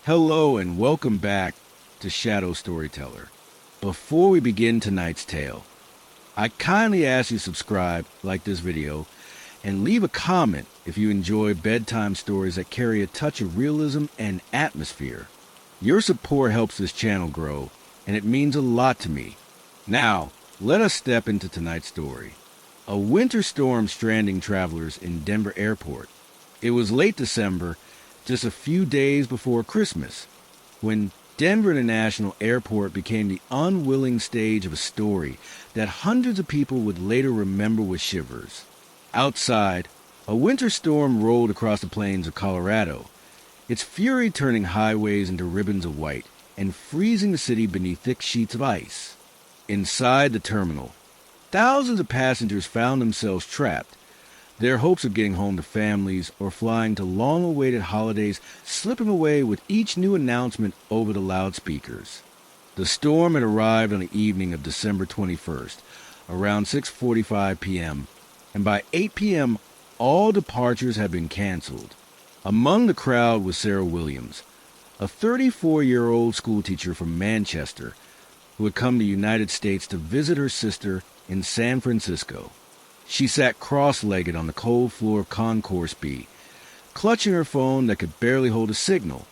Hello and welcome back to Shadow Storyteller. Before we begin tonight's tale, I kindly ask you to subscribe, like this video, and leave a comment if you enjoy bedtime stories that carry a touch of realism and atmosphere. Your support helps this channel grow, and it means a lot to me. Now, let us step into tonight's story. A winter storm stranding travelers in Denver Airport. It was late December, just a few days before Christmas, when Denver International Airport became the unwilling stage of a story that hundreds of people would later remember with shivers. Outside, a winter storm rolled across the plains of Colorado, its fury turning highways into ribbons of white and freezing the city beneath thick sheets of ice. Inside the terminal, thousands of passengers found themselves trapped, their hopes of getting home to families or flying to long-awaited holidays slipping away with each new announcement over the loudspeakers. The storm had arrived on the evening of December 21st, around 6:45 p.m., and by 8 p.m., all departures had been canceled. Among the crowd was Sarah Williams, a 34-year-old schoolteacher from Manchester who had come to the United States to visit her sister in San Francisco. She sat cross-legged on the cold floor of Concourse B, clutching her phone that could barely hold a signal,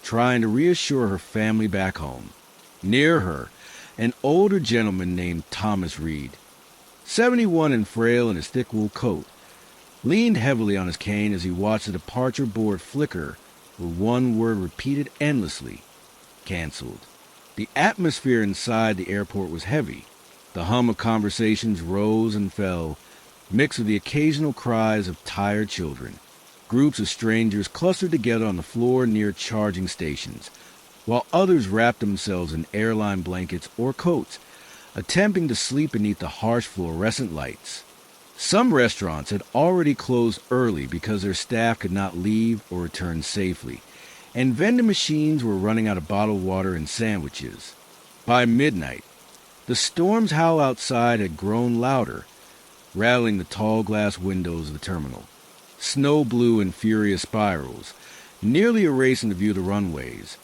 trying to reassure her family back home. Near her, an older gentleman named Thomas Reed, 71 and frail in his thick wool coat, leaned heavily on his cane as he watched the departure board flicker with one word repeated endlessly: canceled. The atmosphere inside the airport was heavy. The hum of conversations rose and fell, mixed with the occasional cries of tired children. Groups of strangers clustered together on the floor near charging stations, while others wrapped themselves in airline blankets or coats, attempting to sleep beneath the harsh fluorescent lights. Some restaurants had already closed early because their staff could not leave or return safely, and vending machines were running out of bottled water and sandwiches. By midnight, the storm's howl outside had grown louder, rattling the tall glass windows of the terminal. Snow blew in furious spirals, nearly erasing the view of the runways,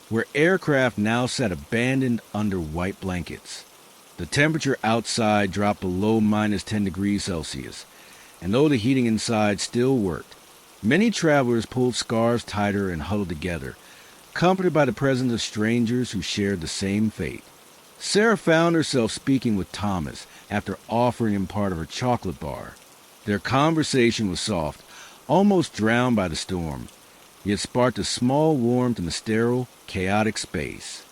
where aircraft now sat abandoned under white blankets. The temperature outside dropped below -10 degrees Celsius, and though the heating inside still worked, many travelers pulled scarves tighter and huddled together, comforted by the presence of strangers who shared the same fate. Sarah found herself speaking with Thomas after offering him part of her chocolate bar. Their conversation was soft, almost drowned by the storm, yet sparked a small warmth in the sterile, chaotic space.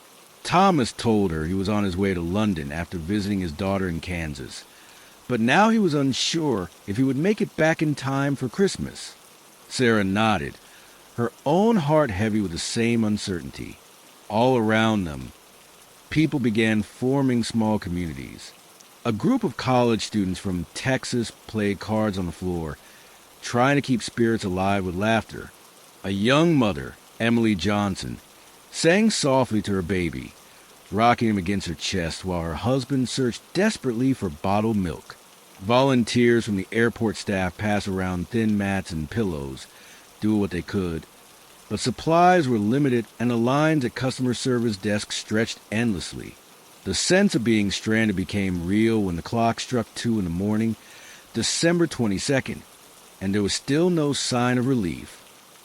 Thomas told her he was on his way to London after visiting his daughter in Kansas, but now he was unsure if he would make it back in time for Christmas. Sarah nodded, her own heart heavy with the same uncertainty. All around them, people began forming small communities. A group of college students from Texas played cards on the floor, trying to keep spirits alive with laughter. A young mother, Emily Johnson, sang softly to her baby, rocking him against her chest while her husband searched desperately for bottled milk. Volunteers from the airport staff passed around thin mats and pillows, doing what they could, but supplies were limited and the lines at customer service desks stretched endlessly. The sense of being stranded became real when the clock struck 2 in the morning, December 22nd, and there was still no sign of relief.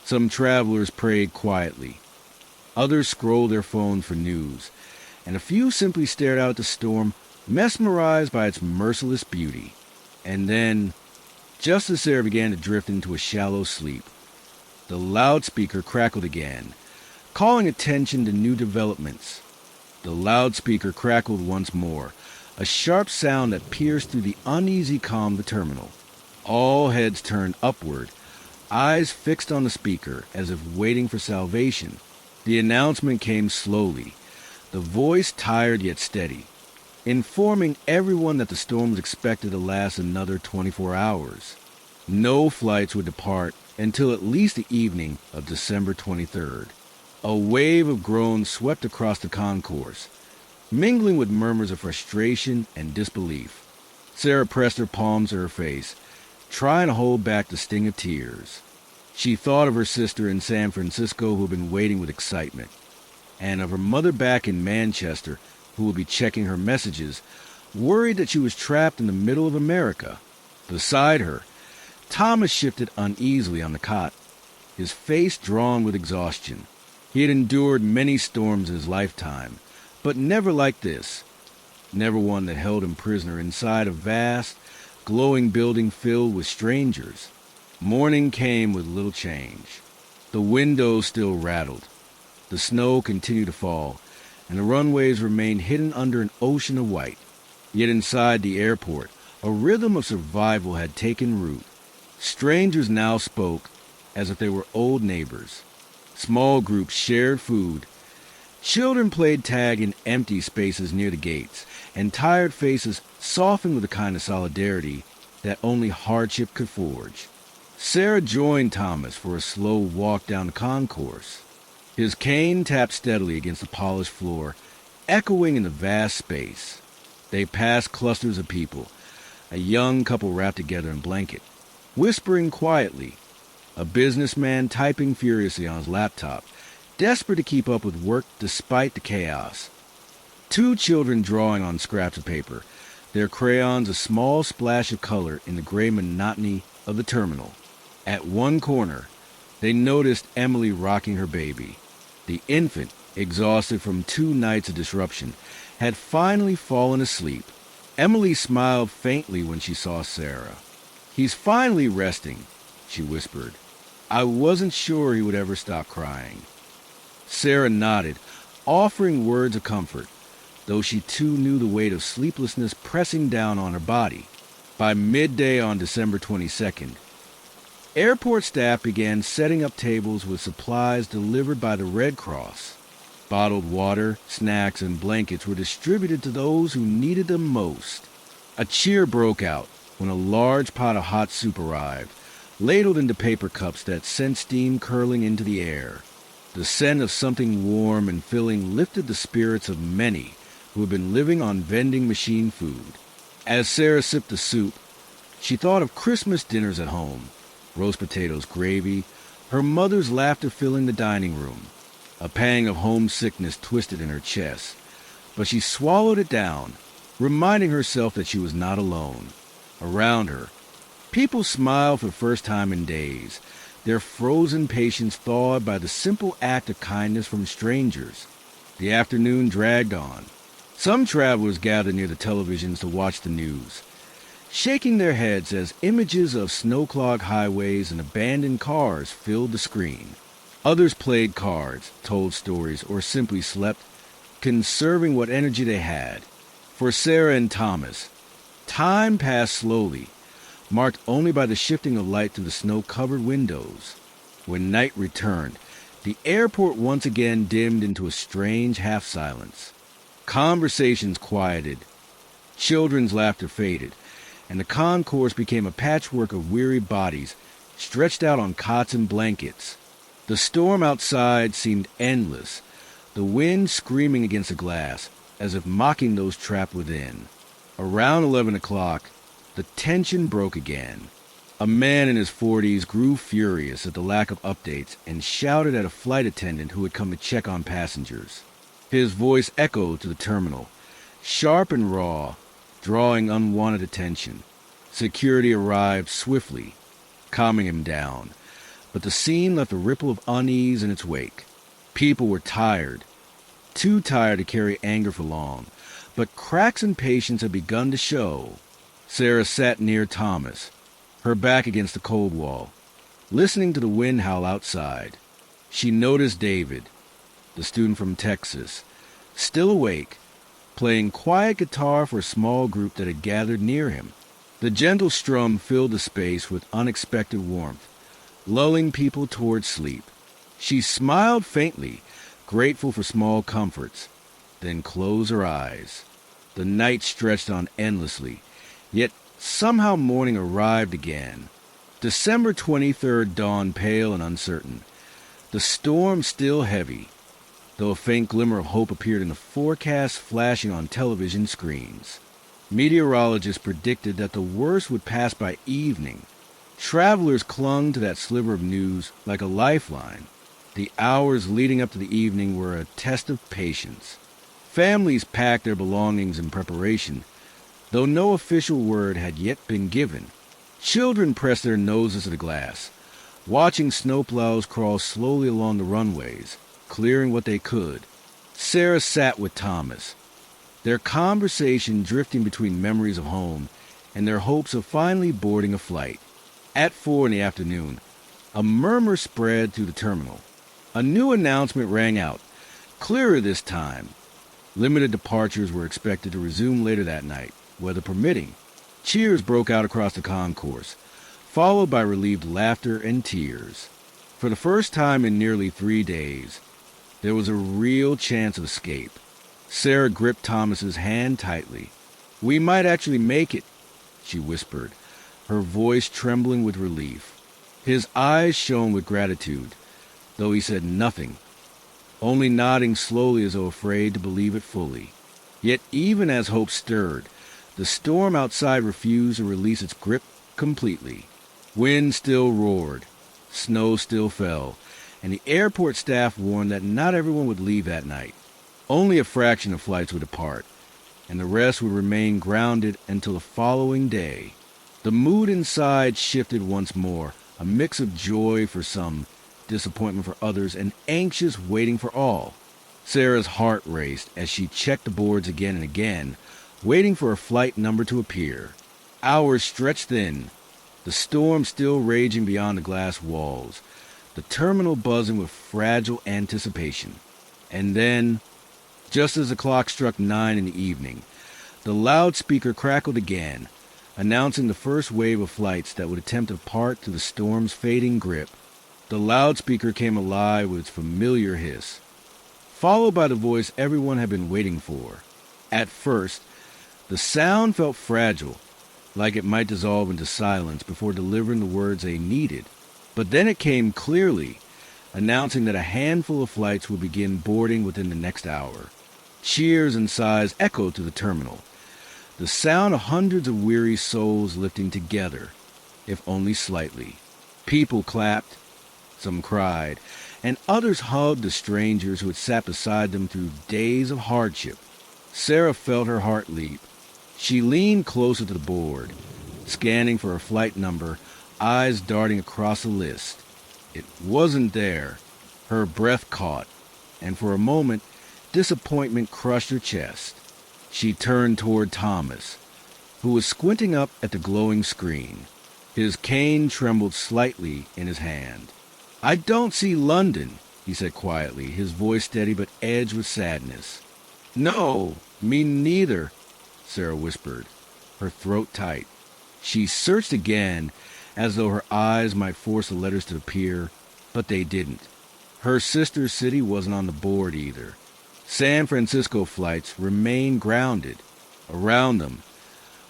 Some travelers prayed quietly. Others scrolled their phones for news, and a few simply stared out at the storm, mesmerized by its merciless beauty. And then, just as Sarah began to drift into a shallow sleep, the loudspeaker crackled again, calling attention to new developments. The loudspeaker crackled once more, a sharp sound that pierced through the uneasy calm of the terminal. All heads turned upward, eyes fixed on the speaker as if waiting for salvation. The announcement came slowly, the voice tired yet steady, informing everyone that the storm was expected to last another 24 hours. No flights would depart until at least the evening of December 23rd. A wave of groans swept across the concourse, mingling with murmurs of frustration and disbelief. Sarah pressed her palms to her face, trying to hold back the sting of tears. She thought of her sister in San Francisco who had been waiting with excitement, and of her mother back in Manchester who would be checking her messages, worried that she was trapped in the middle of America. Beside her, Thomas shifted uneasily on the cot, his face drawn with exhaustion. He had endured many storms in his lifetime, but never like this. Never one that held him prisoner inside a vast, glowing building filled with strangers. Morning came with little change. The windows still rattled. The snow continued to fall, and the runways remained hidden under an ocean of white. Yet inside the airport, a rhythm of survival had taken root. Strangers now spoke as if they were old neighbors. Small groups shared food. Children played tag in empty spaces near the gates, and tired faces softened with a kind of solidarity that only hardship could forge. Sarah joined Thomas for a slow walk down the concourse. His cane tapped steadily against the polished floor, echoing in the vast space. They passed clusters of people, a young couple wrapped together in blanket, whispering quietly, a businessman typing furiously on his laptop, desperate to keep up with work despite the chaos. Two children drawing on scraps of paper, their crayons a small splash of color in the gray monotony of the terminal. At one corner, they noticed Emily rocking her baby. The infant, exhausted from 2 nights of disruption, had finally fallen asleep. Emily smiled faintly when she saw Sarah. "He's finally resting," she whispered. "I wasn't sure he would ever stop crying." Sarah nodded, offering words of comfort, though she too knew the weight of sleeplessness pressing down on her body. By midday on December 22nd, airport staff began setting up tables with supplies delivered by the Red Cross. Bottled water, snacks, and blankets were distributed to those who needed them most. A cheer broke out when a large pot of hot soup arrived, ladled into paper cups that sent steam curling into the air. The scent of something warm and filling lifted the spirits of many who had been living on vending machine food. As Sarah sipped the soup, she thought of Christmas dinners at home. Roast potatoes, gravy, her mother's laughter filling the dining room. A pang of homesickness twisted in her chest, but she swallowed it down, reminding herself that she was not alone. Around her, people smiled for the first time in days, their frozen patience thawed by the simple act of kindness from strangers. The afternoon dragged on. Some travelers gathered near the televisions to watch the news, shaking their heads as images of snow-clogged highways and abandoned cars filled the screen. Others played cards, told stories, or simply slept, conserving what energy they had. For Sarah and Thomas, time passed slowly, marked only by the shifting of light through the snow-covered windows. When night returned, the airport once again dimmed into a strange half-silence. Conversations quieted, children's laughter faded, and the concourse became a patchwork of weary bodies stretched out on cots and blankets. The storm outside seemed endless, the wind screaming against the glass, as if mocking those trapped within. Around 11 o'clock, the tension broke again. A man in his 40s grew furious at the lack of updates and shouted at a flight attendant who had come to check on passengers. His voice echoed to the terminal, sharp and raw, drawing unwanted attention. Security arrived swiftly, calming him down, but the scene left a ripple of unease in its wake. People were tired, too tired to carry anger for long, but cracks in patience had begun to show. Sarah sat near Thomas, her back against the cold wall, listening to the wind howl outside. She noticed David, the student from Texas, still awake, playing quiet guitar for a small group that had gathered near him. The gentle strum filled the space with unexpected warmth, lulling people toward sleep. She smiled faintly, grateful for small comforts, then closed her eyes. The night stretched on endlessly, yet somehow morning arrived again. December 23rd dawned pale and uncertain, the storm still heavy, though a faint glimmer of hope appeared in the forecast flashing on television screens. Meteorologists predicted that the worst would pass by evening. Travelers clung to that sliver of news like a lifeline. The hours leading up to the evening were a test of patience. Families packed their belongings in preparation, though no official word had yet been given. Children pressed their noses to the glass, watching snowplows crawl slowly along the runways, clearing what they could. Sarah sat with Thomas, their conversation drifting between memories of home and their hopes of finally boarding a flight. At 4 in the afternoon, a murmur spread through the terminal. A new announcement rang out, clearer this time. Limited departures were expected to resume later that night, weather permitting. Cheers broke out across the concourse, followed by relieved laughter and tears. For the first time in nearly 3 days, there was a real chance of escape. Sarah gripped Thomas's hand tightly. "We might actually make it," she whispered, her voice trembling with relief. His eyes shone with gratitude, though he said nothing, only nodding slowly as though afraid to believe it fully. Yet even as hope stirred, the storm outside refused to release its grip completely. Wind still roared, snow still fell, and the airport staff warned that not everyone would leave that night. Only a fraction of flights would depart, and the rest would remain grounded until the following day. The mood inside shifted once more, a mix of joy for some, disappointment for others, and anxious waiting for all. Sarah's heart raced as she checked the boards again and again, waiting for a flight number to appear. Hours stretched thin, the storm still raging beyond the glass walls, the terminal buzzing with fragile anticipation. And then, just as the clock struck 9 in the evening, the loudspeaker crackled again, announcing the first wave of flights that would attempt to part through the storm's fading grip. The loudspeaker came alive with its familiar hiss, followed by the voice everyone had been waiting for. At first, the sound felt fragile, like it might dissolve into silence before delivering the words they needed. But then it came clearly, announcing that a handful of flights would begin boarding within the next hour. Cheers and sighs echoed through the terminal, the sound of hundreds of weary souls lifting together, if only slightly. People clapped, some cried, and others hugged the strangers who had sat beside them through days of hardship. Sarah felt her heart leap. She leaned closer to the board, scanning for a flight number, eyes darting across the list. It wasn't there. Her breath caught, and for a moment, disappointment crushed her chest. She turned toward Thomas, who was squinting up at the glowing screen. His cane trembled slightly in his hand. "I don't see London," he said quietly, his voice steady but edged with sadness. "No, me neither," Sarah whispered, her throat tight. She searched again, as though her eyes might force the letters to appear, but they didn't. Her sister city wasn't on the board either. San Francisco flights remained grounded. Around them,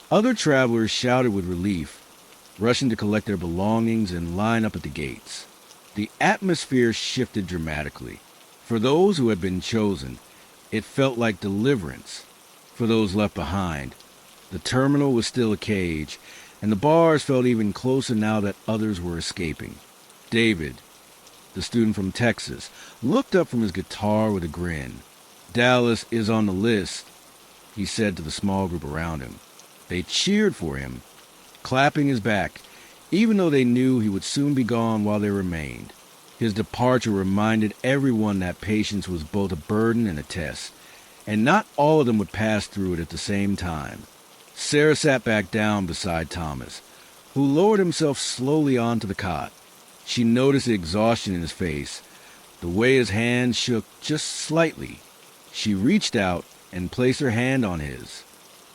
other travelers shouted with relief, rushing to collect their belongings and line up at the gates. The atmosphere shifted dramatically. For those who had been chosen, it felt like deliverance. For those left behind, the terminal was still a cage, and the bars felt even closer now that others were escaping. David, the student from Texas, looked up from his guitar with a grin. "Dallas is on the list," he said to the small group around him. They cheered for him, clapping his back, even though they knew he would soon be gone while they remained. His departure reminded everyone that patience was both a burden and a test, and not all of them would pass through it at the same time. Sarah sat back down beside Thomas, who lowered himself slowly onto the cot. She noticed the exhaustion in his face, the way his hand shook just slightly. She reached out and placed her hand on his.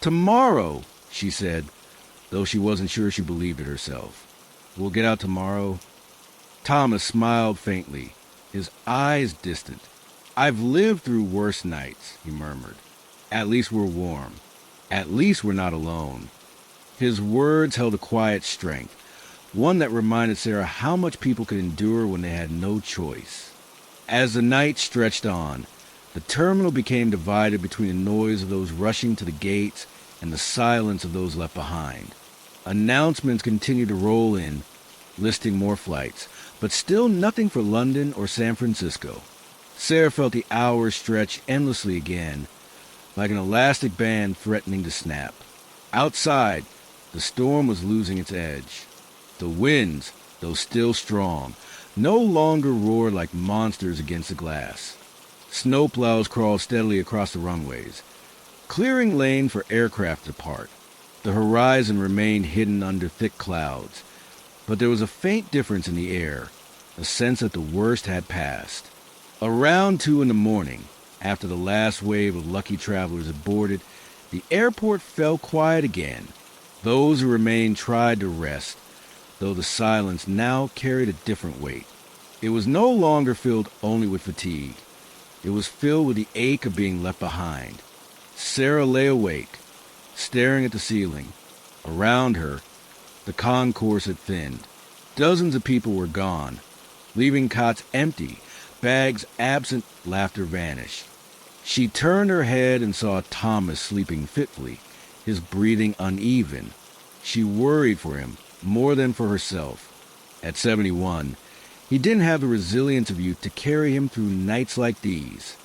"Tomorrow," she said, though she wasn't sure she believed it herself. "We'll get out tomorrow." Thomas smiled faintly, his eyes distant. "I've lived through worse nights," he murmured. "At least we're warm. At least we're not alone." His words held a quiet strength, one that reminded Sarah how much people could endure when they had no choice. As the night stretched on, the terminal became divided between the noise of those rushing to the gates and the silence of those left behind. Announcements continued to roll in, listing more flights, but still nothing for London or San Francisco. Sarah felt the hours stretch endlessly again, like an elastic band threatening to snap. Outside, the storm was losing its edge. The winds, though still strong, no longer roared like monsters against the glass. Snowplows crawled steadily across the runways, clearing lane for aircraft to depart. The horizon remained hidden under thick clouds, but there was a faint difference in the air, a sense that the worst had passed. Around 2 a.m, after the last wave of lucky travelers had boarded, the airport fell quiet again. Those who remained tried to rest, though the silence now carried a different weight. It was no longer filled only with fatigue. It was filled with the ache of being left behind. Sarah lay awake, staring at the ceiling. Around her, the concourse had thinned. Dozens of people were gone, leaving cots empty, bags absent, laughter vanished. She turned her head and saw Thomas sleeping fitfully, his breathing uneven. She worried for him more than for herself. At 71, he didn't have the resilience of youth to carry him through nights like these.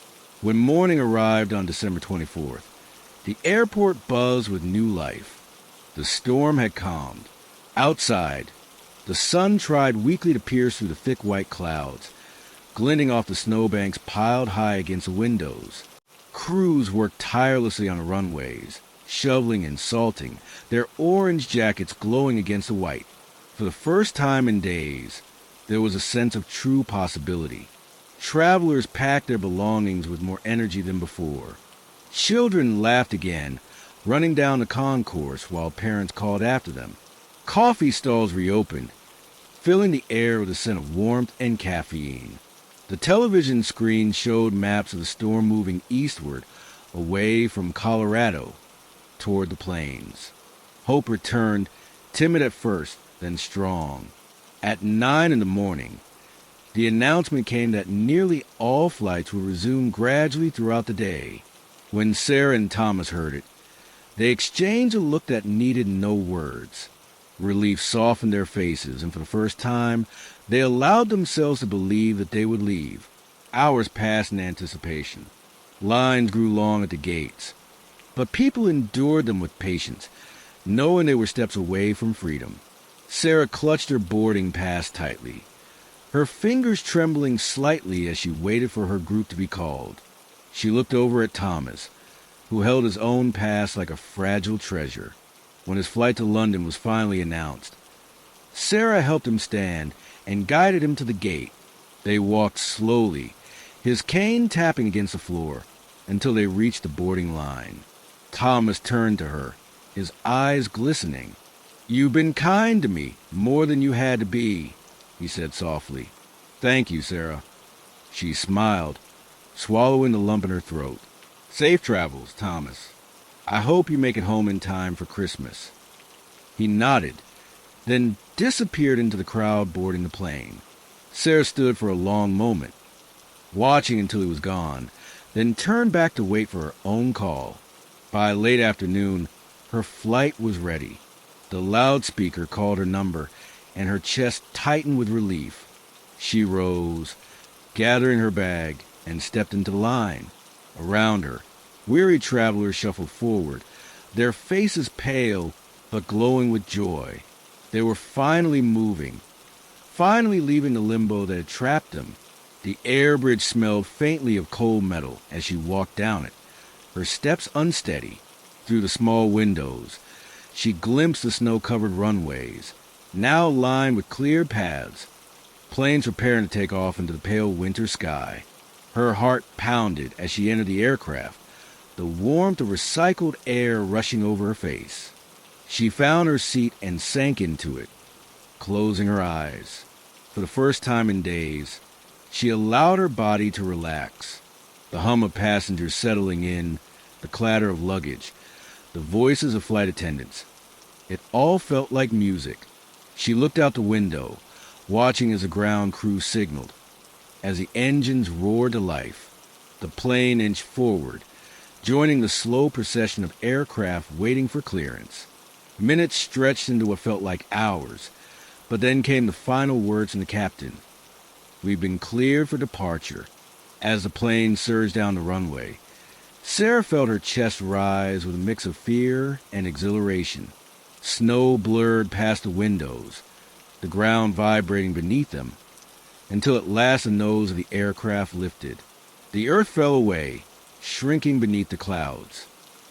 When morning arrived on December 24th, the airport buzzed with new life. The storm had calmed. Outside, the sun tried weakly to pierce through the thick white clouds, glinting off the snowbanks piled high against the windows. Crews worked tirelessly on the runways, shoveling and salting, their orange jackets glowing against the white. For the first time in days, there was a sense of true possibility. Travelers packed their belongings with more energy than before. Children laughed again, running down the concourse while parents called after them. Coffee stalls reopened, filling the air with a scent of warmth and caffeine. The television screen showed maps of the storm moving eastward, away from Colorado, toward the plains. Hope returned, timid at first, then strong. At 9 a.m, the announcement came that nearly all flights would resume gradually throughout the day. When Sarah and Thomas heard it, they exchanged a look that needed no words. Relief softened their faces, and for the first time, they allowed themselves to believe that they would leave. Hours passed in anticipation. Lines grew long at the gates, but people endured them with patience, knowing they were steps away from freedom. Sarah clutched her boarding pass tightly, her fingers trembling slightly as she waited for her group to be called. She looked over at Thomas, who held his own pass like a fragile treasure. When his flight to London was finally announced, Sarah helped him stand and guided him to the gate. They walked slowly, his cane tapping against the floor, until they reached the boarding line. Thomas turned to her, his eyes glistening. "You've been kind to me, more than you had to be," he said softly. "Thank you, Sarah." She smiled, swallowing the lump in her throat. "Safe travels, Thomas. I hope you make it home in time for Christmas." He nodded, then disappeared into the crowd boarding the plane. Sarah stood for a long moment, watching until he was gone, then turned back to wait for her own call. By late afternoon, her flight was ready. The loudspeaker called her number, and her chest tightened with relief. She rose, gathering her bag, and stepped into the line. Around her, weary travelers shuffled forward, their faces pale but glowing with joy. They were finally moving, finally leaving the limbo that had trapped them. The air bridge smelled faintly of cold metal as she walked down it, her steps unsteady. Through the small windows, she glimpsed the snow-covered runways, now lined with cleared paths, planes preparing to take off into the pale winter sky. Her heart pounded as she entered the aircraft, the warmth of recycled air rushing over her face. She found her seat and sank into it, closing her eyes. For the first time in days, she allowed her body to relax. The hum of passengers settling in, the clatter of luggage, the voices of flight attendants. It all felt like music. She looked out the window, watching as the ground crew signaled. As the engines roared to life, the plane inched forward, joining the slow procession of aircraft waiting for clearance. Minutes stretched into what felt like hours, But then came the final words from the captain. "We've been cleared for departure." As the plane surged down the runway, Sarah felt her chest rise with a mix of fear and exhilaration. Snow blurred past the windows, the ground vibrating beneath them, until at last the nose of the aircraft lifted. The earth fell away, shrinking beneath the clouds.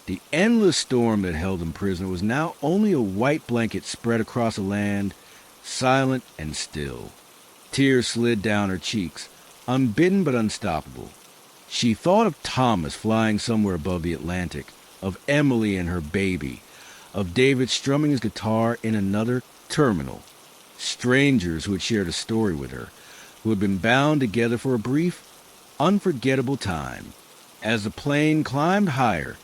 The endless storm that held them prisoner was now only a white blanket spread across the land, silent and still. Tears slid down her cheeks, unbidden but unstoppable. She thought of Thomas flying somewhere above the Atlantic, of Emily and her baby, of David strumming his guitar in another terminal. Strangers who had shared a story with her, who had been bound together for a brief, unforgettable time. As the plane climbed higher,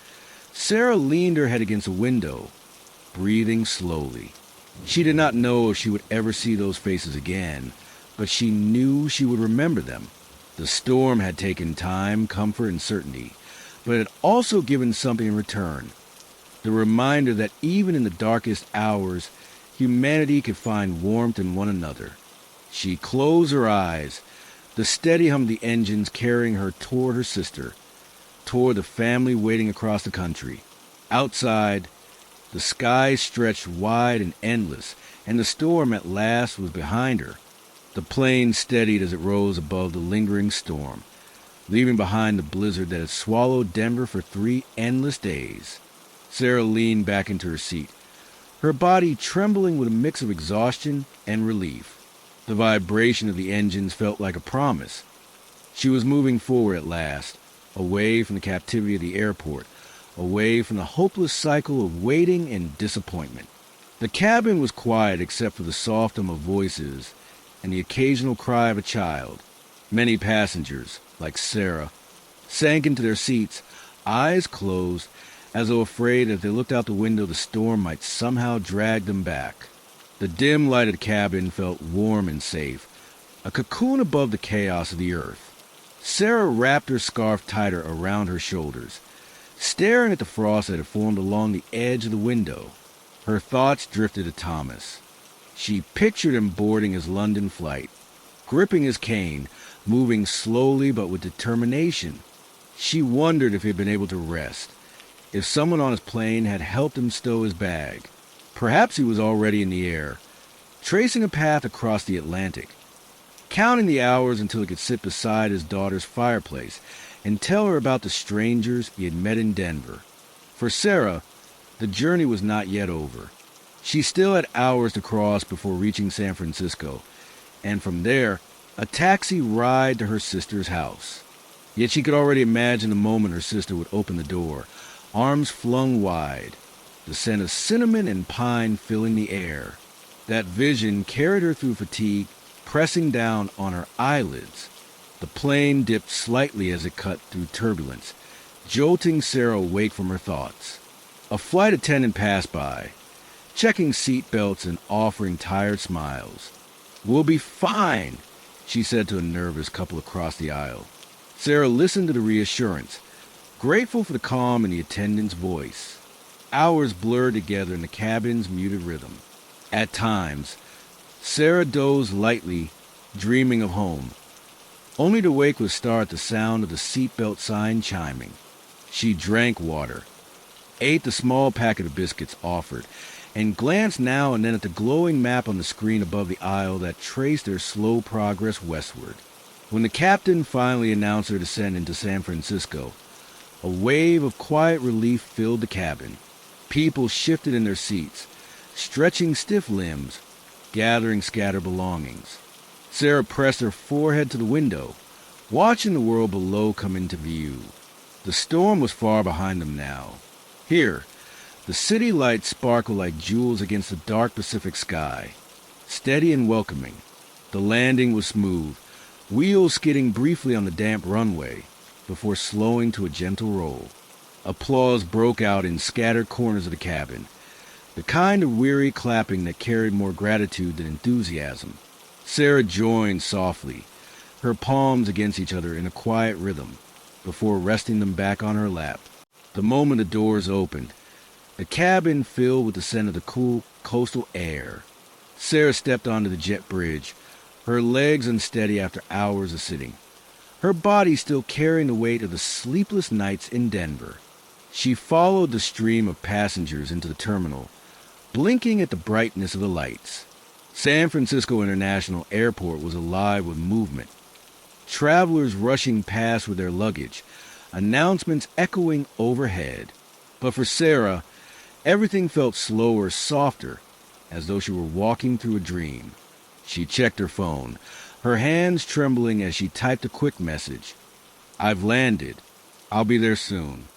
Sarah leaned her head against a window, breathing slowly. She did not know if she would ever see those faces again, but she knew she would remember them. The storm had taken time, comfort, and certainty, but it had also given something in return. The reminder that even in the darkest hours, humanity could find warmth in one another. She closed her eyes, the steady hum of the engines carrying her toward her sister, toward the family waiting across the country. Outside, the sky stretched wide and endless, and the storm at last was behind her. The plane steadied as it rose above the lingering storm, leaving behind the blizzard that had swallowed Denver for 3 endless days. Sarah leaned back into her seat, her body trembling with a mix of exhaustion and relief. The vibration of the engines felt like a promise. She was moving forward at last, away from the captivity of the airport, away from the hopeless cycle of waiting and disappointment. The cabin was quiet except for the soft hum of voices and the occasional cry of a child. Many passengers, like Sarah, sank into their seats, eyes closed, as though afraid that if they looked out the window the storm might somehow drag them back. The dim lighted cabin felt warm and safe, a cocoon above the chaos of the earth. Sarah wrapped her scarf tighter around her shoulders, staring at the frost that had formed along the edge of the window. Her thoughts drifted to Thomas. She pictured him boarding his London flight, gripping his cane, moving slowly but with determination. She wondered if he had been able to rest, if someone on his plane had helped him stow his bag. Perhaps he was already in the air, tracing a path across the Atlantic, counting the hours until he could sit beside his daughter's fireplace and tell her about the strangers he had met in Denver. For Sarah, the journey was not yet over. She still had hours to cross before reaching San Francisco, and from there, a taxi ride to her sister's house. Yet she could already imagine the moment her sister would open the door, arms flung wide, the scent of cinnamon and pine filling the air. That vision carried her through fatigue, pressing down on her eyelids. The plane dipped slightly as it cut through turbulence, jolting Sarah awake from her thoughts. A flight attendant passed by, checking seat belts and offering tired smiles. "We'll be fine," she said to a nervous couple across the aisle. Sarah listened to the reassurance, grateful for the calm in the attendant's voice. Hours blurred together in the cabin's muted rhythm. At times, Sarah dozed lightly, dreaming of home, only to wake with start at the sound of the seatbelt sign chiming. She drank water, ate the small packet of biscuits offered, and glanced now and then at the glowing map on the screen above the aisle that traced their slow progress westward. When the captain finally announced their descent into San Francisco, a wave of quiet relief filled the cabin. People shifted in their seats, stretching stiff limbs, gathering scattered belongings. Sarah pressed her forehead to the window, watching the world below come into view. The storm was far behind them now. Here, the city lights sparkled like jewels against the dark Pacific sky, steady and welcoming. The landing was smooth, wheels skidding briefly on the damp runway before slowing to a gentle roll. Applause broke out in scattered corners of the cabin, the kind of weary clapping that carried more gratitude than enthusiasm. Sarah joined softly, her palms against each other in a quiet rhythm, before resting them back on her lap. The moment the doors opened, the cabin filled with the scent of the cool coastal air. Sarah stepped onto the jet bridge, her legs unsteady after hours of sitting, her body still carrying the weight of the sleepless nights in Denver. She followed the stream of passengers into the terminal, blinking at the brightness of the lights. San Francisco International Airport was alive with movement. Travelers rushing past with their luggage, announcements echoing overhead. But for Sarah, everything felt slower, softer, as though she were walking through a dream. She checked her phone, her hands trembling as she typed a quick message. "I've landed. I'll be there soon."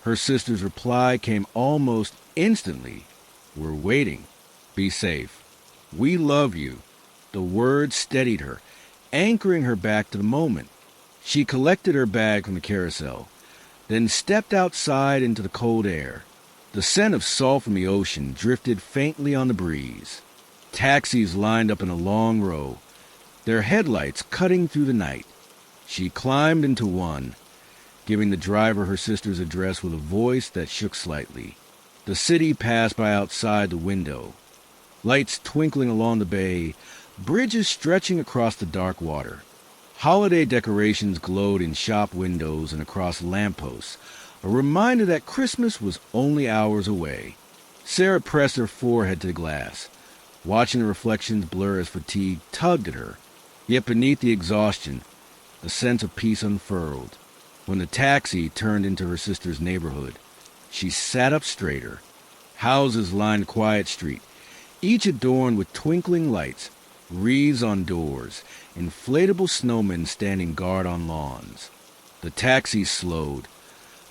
Her sister's reply came almost instantly. "We're waiting. Be safe. We love you." The words steadied her, anchoring her back to the moment. She collected her bag from the carousel, then stepped outside into the cold air. The scent of salt from the ocean drifted faintly on the breeze. Taxis lined up in a long row, their headlights cutting through the night. She climbed into one, giving the driver her sister's address with a voice that shook slightly. The city passed by outside the window, lights twinkling along the bay, bridges stretching across the dark water. Holiday decorations glowed in shop windows and across lampposts, a reminder that Christmas was only hours away. Sarah pressed her forehead to the glass, watching the reflections blur as fatigue tugged at her. Yet beneath the exhaustion, a sense of peace unfurled. When the taxi turned into her sister's neighborhood, she sat up straighter. Houses lined Quiet Street, each adorned with twinkling lights, wreaths on doors, inflatable snowmen standing guard on lawns. The taxi slowed,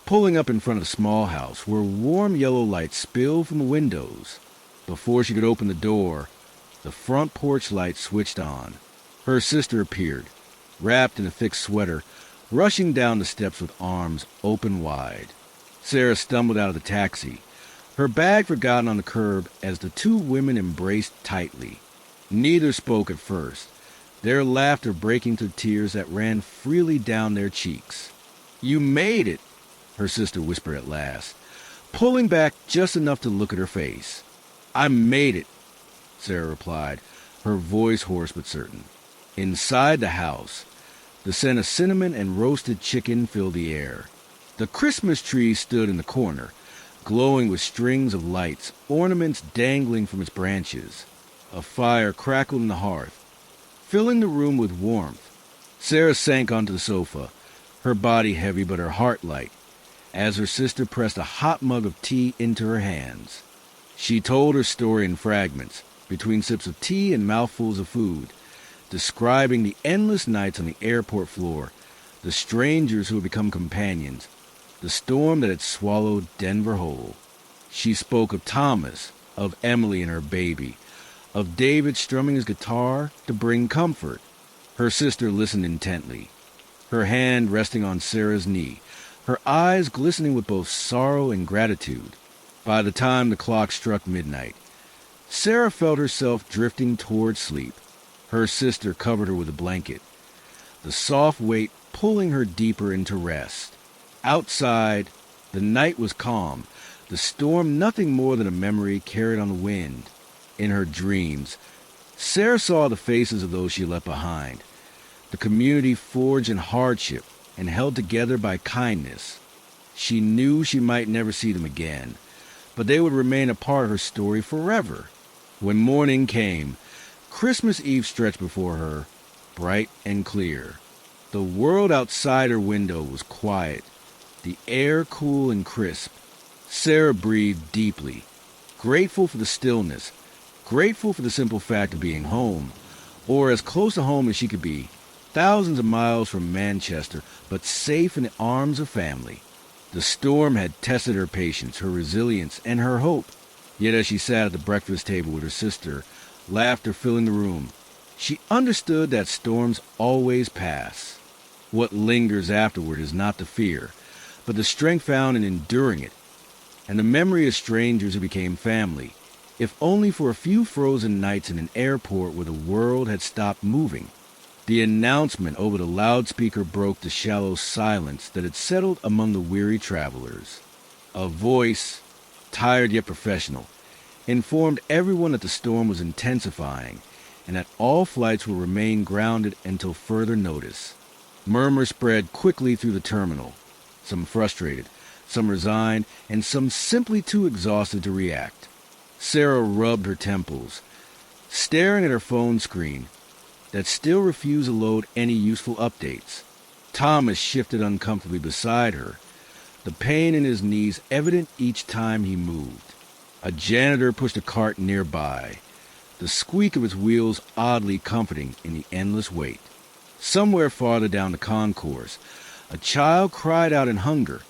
pulling up in front of a small house where warm yellow light spilled from the windows. Before she could open the door, the front porch light switched on. Her sister appeared, wrapped in a thick sweater, rushing down the steps with arms open wide. Sarah stumbled out of the taxi, her bag forgotten on the curb as the two women embraced tightly. Neither spoke at first, their laughter breaking through tears that ran freely down their cheeks. "You made it," her sister whispered at last, pulling back just enough to look at her face. "I made it," Sarah replied, her voice hoarse but certain. Inside the house, the scent of cinnamon and roasted chicken filled the air. The Christmas tree stood in the corner, glowing with strings of lights, ornaments dangling from its branches. A fire crackled in the hearth, filling the room with warmth. Sarah sank onto the sofa, her body heavy but her heart light, as her sister pressed a hot mug of tea into her hands. She told her story in fragments, between sips of tea and mouthfuls of food, describing the endless nights on the airport floor, the strangers who had become companions, the storm that had swallowed Denver whole. She spoke of Thomas, of Emily and her baby, of David strumming his guitar to bring comfort. Her sister listened intently, her hand resting on Sarah's knee, her eyes glistening with both sorrow and gratitude. By the time the clock struck midnight, Sarah felt herself drifting toward sleep. Her sister covered her with a blanket, the soft weight pulling her deeper into rest. Outside, the night was calm, the storm nothing more than a memory carried on the wind. In her dreams, Sarah saw the faces of those she left behind, the community forged in hardship and held together by kindness. She knew she might never see them again, but they would remain a part of her story forever. When morning came, Christmas Eve stretched before her, bright and clear. The world outside her window was quiet, the air cool and crisp. Sarah breathed deeply, grateful for the stillness, grateful for the simple fact of being home, or as close to home as she could be, thousands of miles from Manchester, but safe in the arms of family. The storm had tested her patience, her resilience, and her hope. Yet as she sat at the breakfast table with her sister, laughter filling the room, she understood that storms always pass. What lingers afterward is not the fear, but the strength found in enduring it, and the memory of strangers who became family, if only for a few frozen nights in an airport where the world had stopped moving. The announcement over the loudspeaker broke the shallow silence that had settled among the weary travelers. A voice, tired yet professional, informed everyone that the storm was intensifying and that all flights will remain grounded until further notice. Murmurs spread quickly through the terminal, some frustrated, some resigned, and some simply too exhausted to react. Sarah rubbed her temples, staring at her phone screen that still refused to load any useful updates. Thomas shifted uncomfortably beside her, the pain in his knees evident each time he moved. A janitor pushed a cart nearby, the squeak of its wheels oddly comforting in the endless wait. Somewhere farther down the concourse, a child cried out in hunger,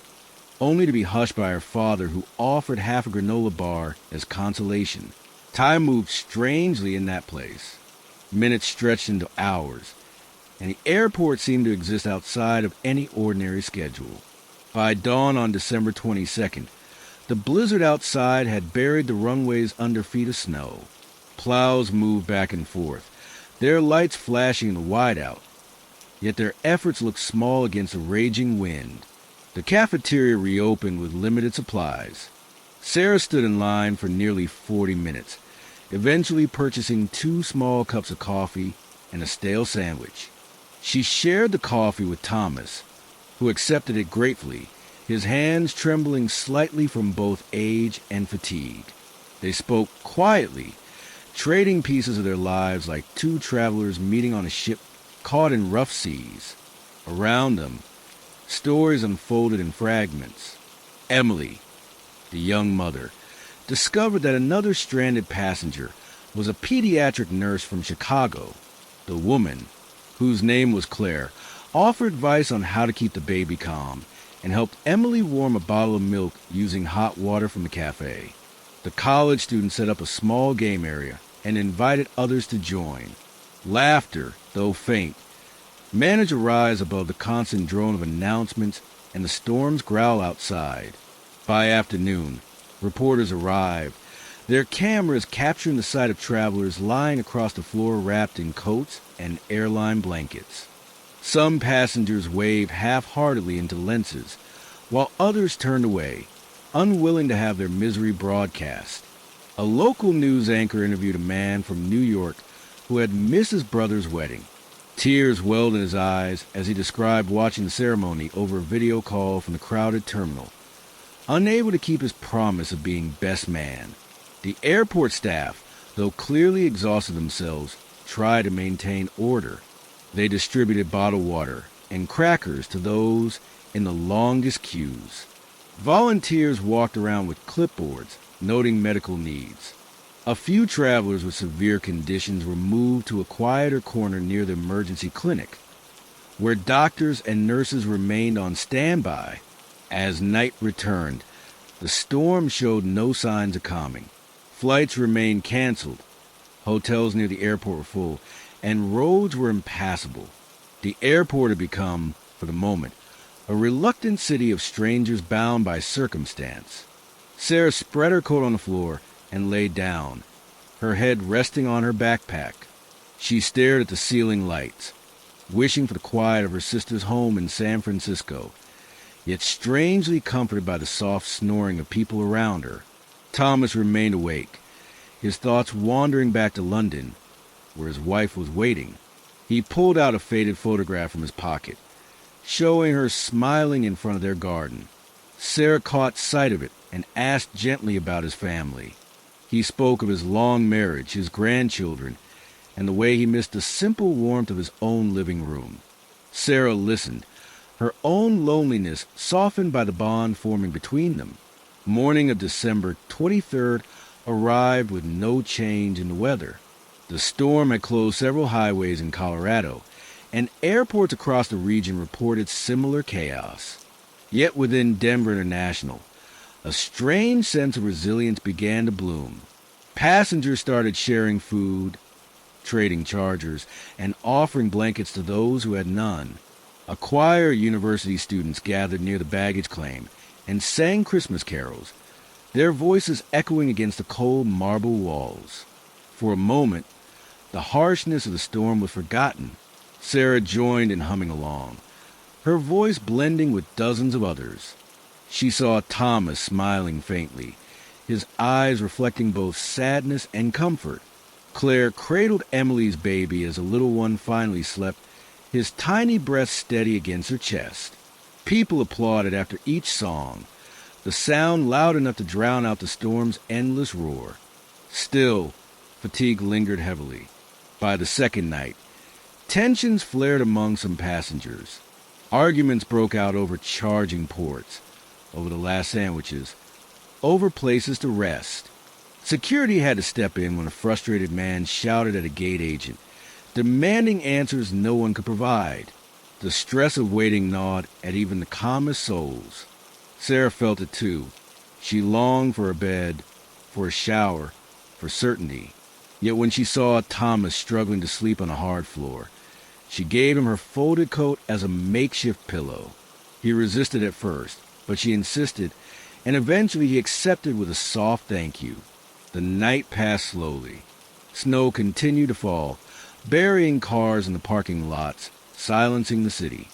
only to be hushed by her father, who offered half a granola bar as consolation. Time moved strangely in that place. Minutes stretched into hours, and the airport seemed to exist outside of any ordinary schedule. By dawn on December 22nd, the blizzard outside had buried the runways under feet of snow. Plows moved back and forth, their lights flashing in the whiteout, yet their efforts looked small against a raging wind. The cafeteria reopened with limited supplies. Sarah stood in line for nearly 40 minutes, eventually purchasing 2 small cups of coffee and a stale sandwich. She shared the coffee with Thomas, who accepted it gratefully, his hands trembling slightly from both age and fatigue. They spoke quietly, trading pieces of their lives like 2 travelers meeting on a ship caught in rough seas. Around them, stories unfolded in fragments. Emily, the young mother, discovered that another stranded passenger was a pediatric nurse from Chicago. The woman, whose name was Claire, offered advice on how to keep the baby calm and helped Emily warm a bottle of milk using hot water from the cafe. The college student set up a small game area and invited others to join. Laughter, though faint, managed to rise above the constant drone of announcements and the storm's growl outside. By afternoon, reporters arrived, their cameras capturing the sight of travelers lying across the floor wrapped in coats and airline blankets. Some passengers waved half-heartedly into lenses, while others turned away, unwilling to have their misery broadcast. A local news anchor interviewed a man from New York who had missed his brother's wedding. Tears welled in his eyes as he described watching the ceremony over a video call from the crowded terminal, unable to keep his promise of being best man. The airport staff, though clearly exhausted themselves, tried to maintain order. They distributed bottled water and crackers to those in the longest queues. Volunteers walked around with clipboards, noting medical needs. A few travelers with severe conditions were moved to a quieter corner near the emergency clinic, where doctors and nurses remained on standby. As night returned, the storm showed no signs of calming. Flights remained canceled, hotels near the airport were full, and roads were impassable. The airport had become, for the moment, a reluctant city of strangers bound by circumstance. Sarah spread her coat on the floor and lay down, her head resting on her backpack. She stared at the ceiling lights, wishing for the quiet of her sister's home in San Francisco, yet strangely comforted by the soft snoring of people around her. Thomas remained awake, his thoughts wandering back to London, where his wife was waiting. He pulled out a faded photograph from his pocket, showing her smiling in front of their garden. Sarah caught sight of it and asked gently about his family. He spoke of his long marriage, his grandchildren, and the way he missed the simple warmth of his own living room. Sarah listened, her own loneliness softened by the bond forming between them. Morning of December 23rd arrived with no change in the weather. The storm had closed several highways in Colorado, and airports across the region reported similar chaos. Yet within Denver International, a strange sense of resilience began to bloom. Passengers started sharing food, trading chargers, and offering blankets to those who had none. A choir of university students gathered near the baggage claim and sang Christmas carols, their voices echoing against the cold marble walls. For a moment, the harshness of the storm was forgotten. Sarah joined in humming along, her voice blending with dozens of others. She saw Thomas smiling faintly, his eyes reflecting both sadness and comfort. Claire cradled Emily's baby as the little one finally slept, his tiny breast steady against her chest. People applauded after each song, the sound loud enough to drown out the storm's endless roar. Still, fatigue lingered heavily. By the second night, tensions flared among some passengers. Arguments broke out over charging ports, over the last sandwiches, over places to rest. Security had to step in when a frustrated man shouted at a gate agent, demanding answers no one could provide. The stress of waiting gnawed at even the calmest souls. Sarah felt it too. She longed for a bed, for a shower, for certainty. Yet when she saw Thomas struggling to sleep on a hard floor, she gave him her folded coat as a makeshift pillow. He resisted at first, but she insisted, and eventually he accepted with a soft thank you. The night passed slowly. Snow continued to fall, burying cars in the parking lots, silencing the city.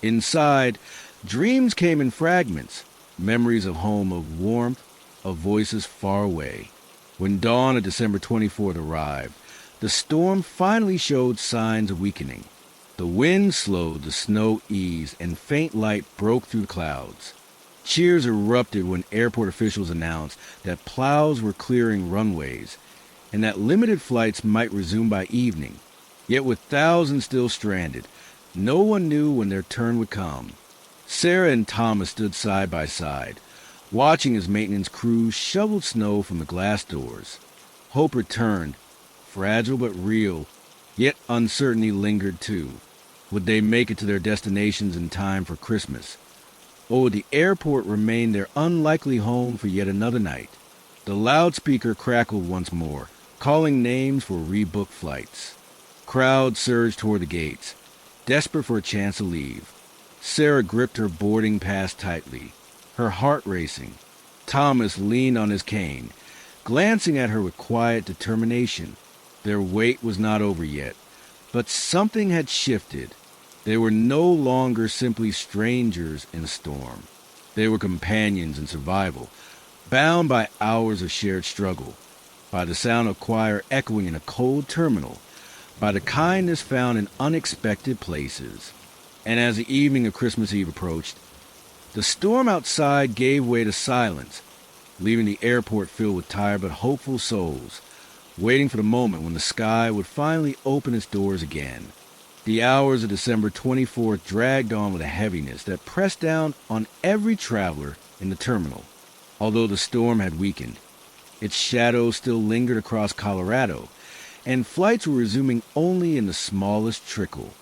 Inside, dreams came in fragments, memories of home, of warmth, of voices far away. When dawn of December 24th arrived, the storm finally showed signs of weakening. The wind slowed, the snow eased, and faint light broke through the clouds. Cheers erupted when airport officials announced that plows were clearing runways and that limited flights might resume by evening. Yet with thousands still stranded, no one knew when their turn would come. Sarah and Thomas stood side by side, watching as maintenance crews shoveled snow from the glass doors. Hope returned, fragile but real, yet uncertainty lingered too. Would they make it to their destinations in time for Christmas? Or would the airport remain their unlikely home for yet another night? The loudspeaker crackled once more, calling names for rebooked flights. Crowds surged toward the gates, desperate for a chance to leave. Sarah gripped her boarding pass tightly, her heart racing. Thomas leaned on his cane, glancing at her with quiet determination. Their wait was not over yet, but something had shifted. They were no longer simply strangers in a storm. They were companions in survival, bound by hours of shared struggle, by the sound of choir echoing in a cold terminal, by the kindness found in unexpected places. And as the evening of Christmas Eve approached, the storm outside gave way to silence, leaving the airport filled with tired but hopeful souls, waiting for the moment when the sky would finally open its doors again. The hours of December 24th dragged on with a heaviness that pressed down on every traveler in the terminal. Although the storm had weakened, its shadow still lingered across Colorado, and flights were resuming only in the smallest trickle.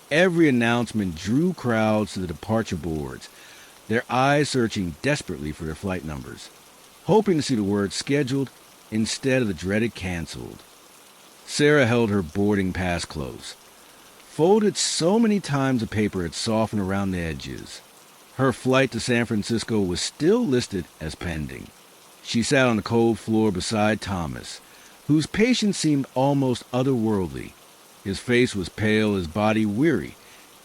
Every announcement drew crowds to the departure boards, their eyes searching desperately for their flight numbers, hoping to see the word scheduled instead of the dreaded canceled. Sarah held her boarding pass close, folded so many times the paper had softened around the edges. Her flight to San Francisco was still listed as pending. She sat on the cold floor beside Thomas, whose patience seemed almost otherworldly. His face was pale, his body weary,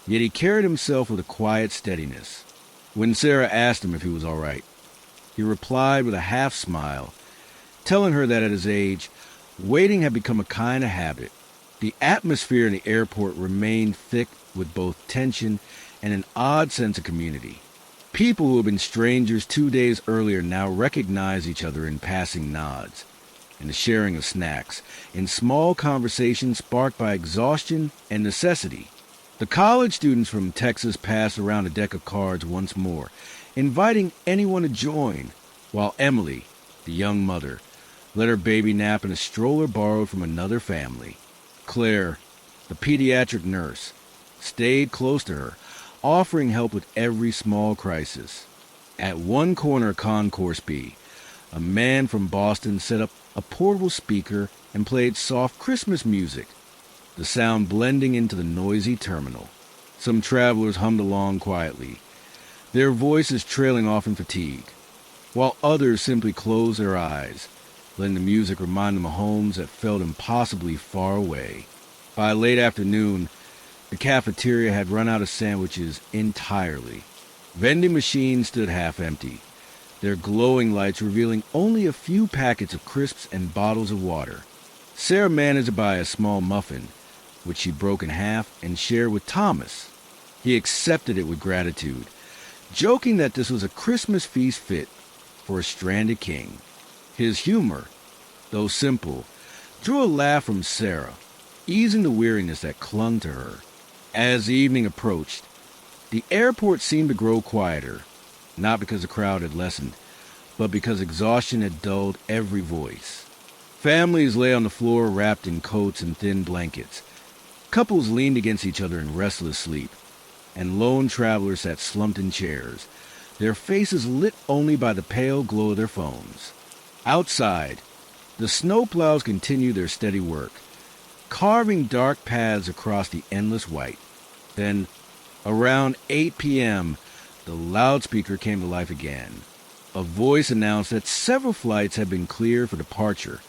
yet he carried himself with a quiet steadiness. When Sarah asked him if he was all right, he replied with a half-smile, telling her that at his age, waiting had become a kind of habit. The atmosphere in the airport remained thick with both tension and an odd sense of community. People who had been strangers 2 days earlier now recognized each other in passing nods, in the sharing of snacks, in small conversations sparked by exhaustion and necessity. The college students from Texas passed around a deck of cards once more, inviting anyone to join, while Emily, the young mother, let her baby nap in a stroller borrowed from another family. Claire, the pediatric nurse, stayed close to her, offering help with every small crisis. At one corner of Concourse B, a man from Boston set up a portable speaker and played soft Christmas music, the sound blending into the noisy terminal. Some travelers hummed along quietly, their voices trailing off in fatigue, while others simply closed their eyes, letting the music remind them of homes that felt impossibly far away. By late afternoon, the cafeteria had run out of sandwiches entirely. Vending machines stood half empty, their glowing lights revealing only a few packets of crisps and bottles of water. Sarah managed to buy a small muffin, which she broke in half and shared with Thomas. He accepted it with gratitude, joking that this was a Christmas feast fit for a stranded king. His humor, though simple, drew a laugh from Sarah, easing the weariness that clung to her. As the evening approached, the airport seemed to grow quieter, not because the crowd had lessened, but because exhaustion had dulled every voice. Families lay on the floor wrapped in coats and thin blankets. Couples leaned against each other in restless sleep, and lone travelers sat slumped in chairs, their faces lit only by the pale glow of their phones. Outside, the snowplows continued their steady work, carving dark paths across the endless white. Then, around 8 p.m., the loudspeaker came to life again. A voice announced that several flights had been cleared for departure,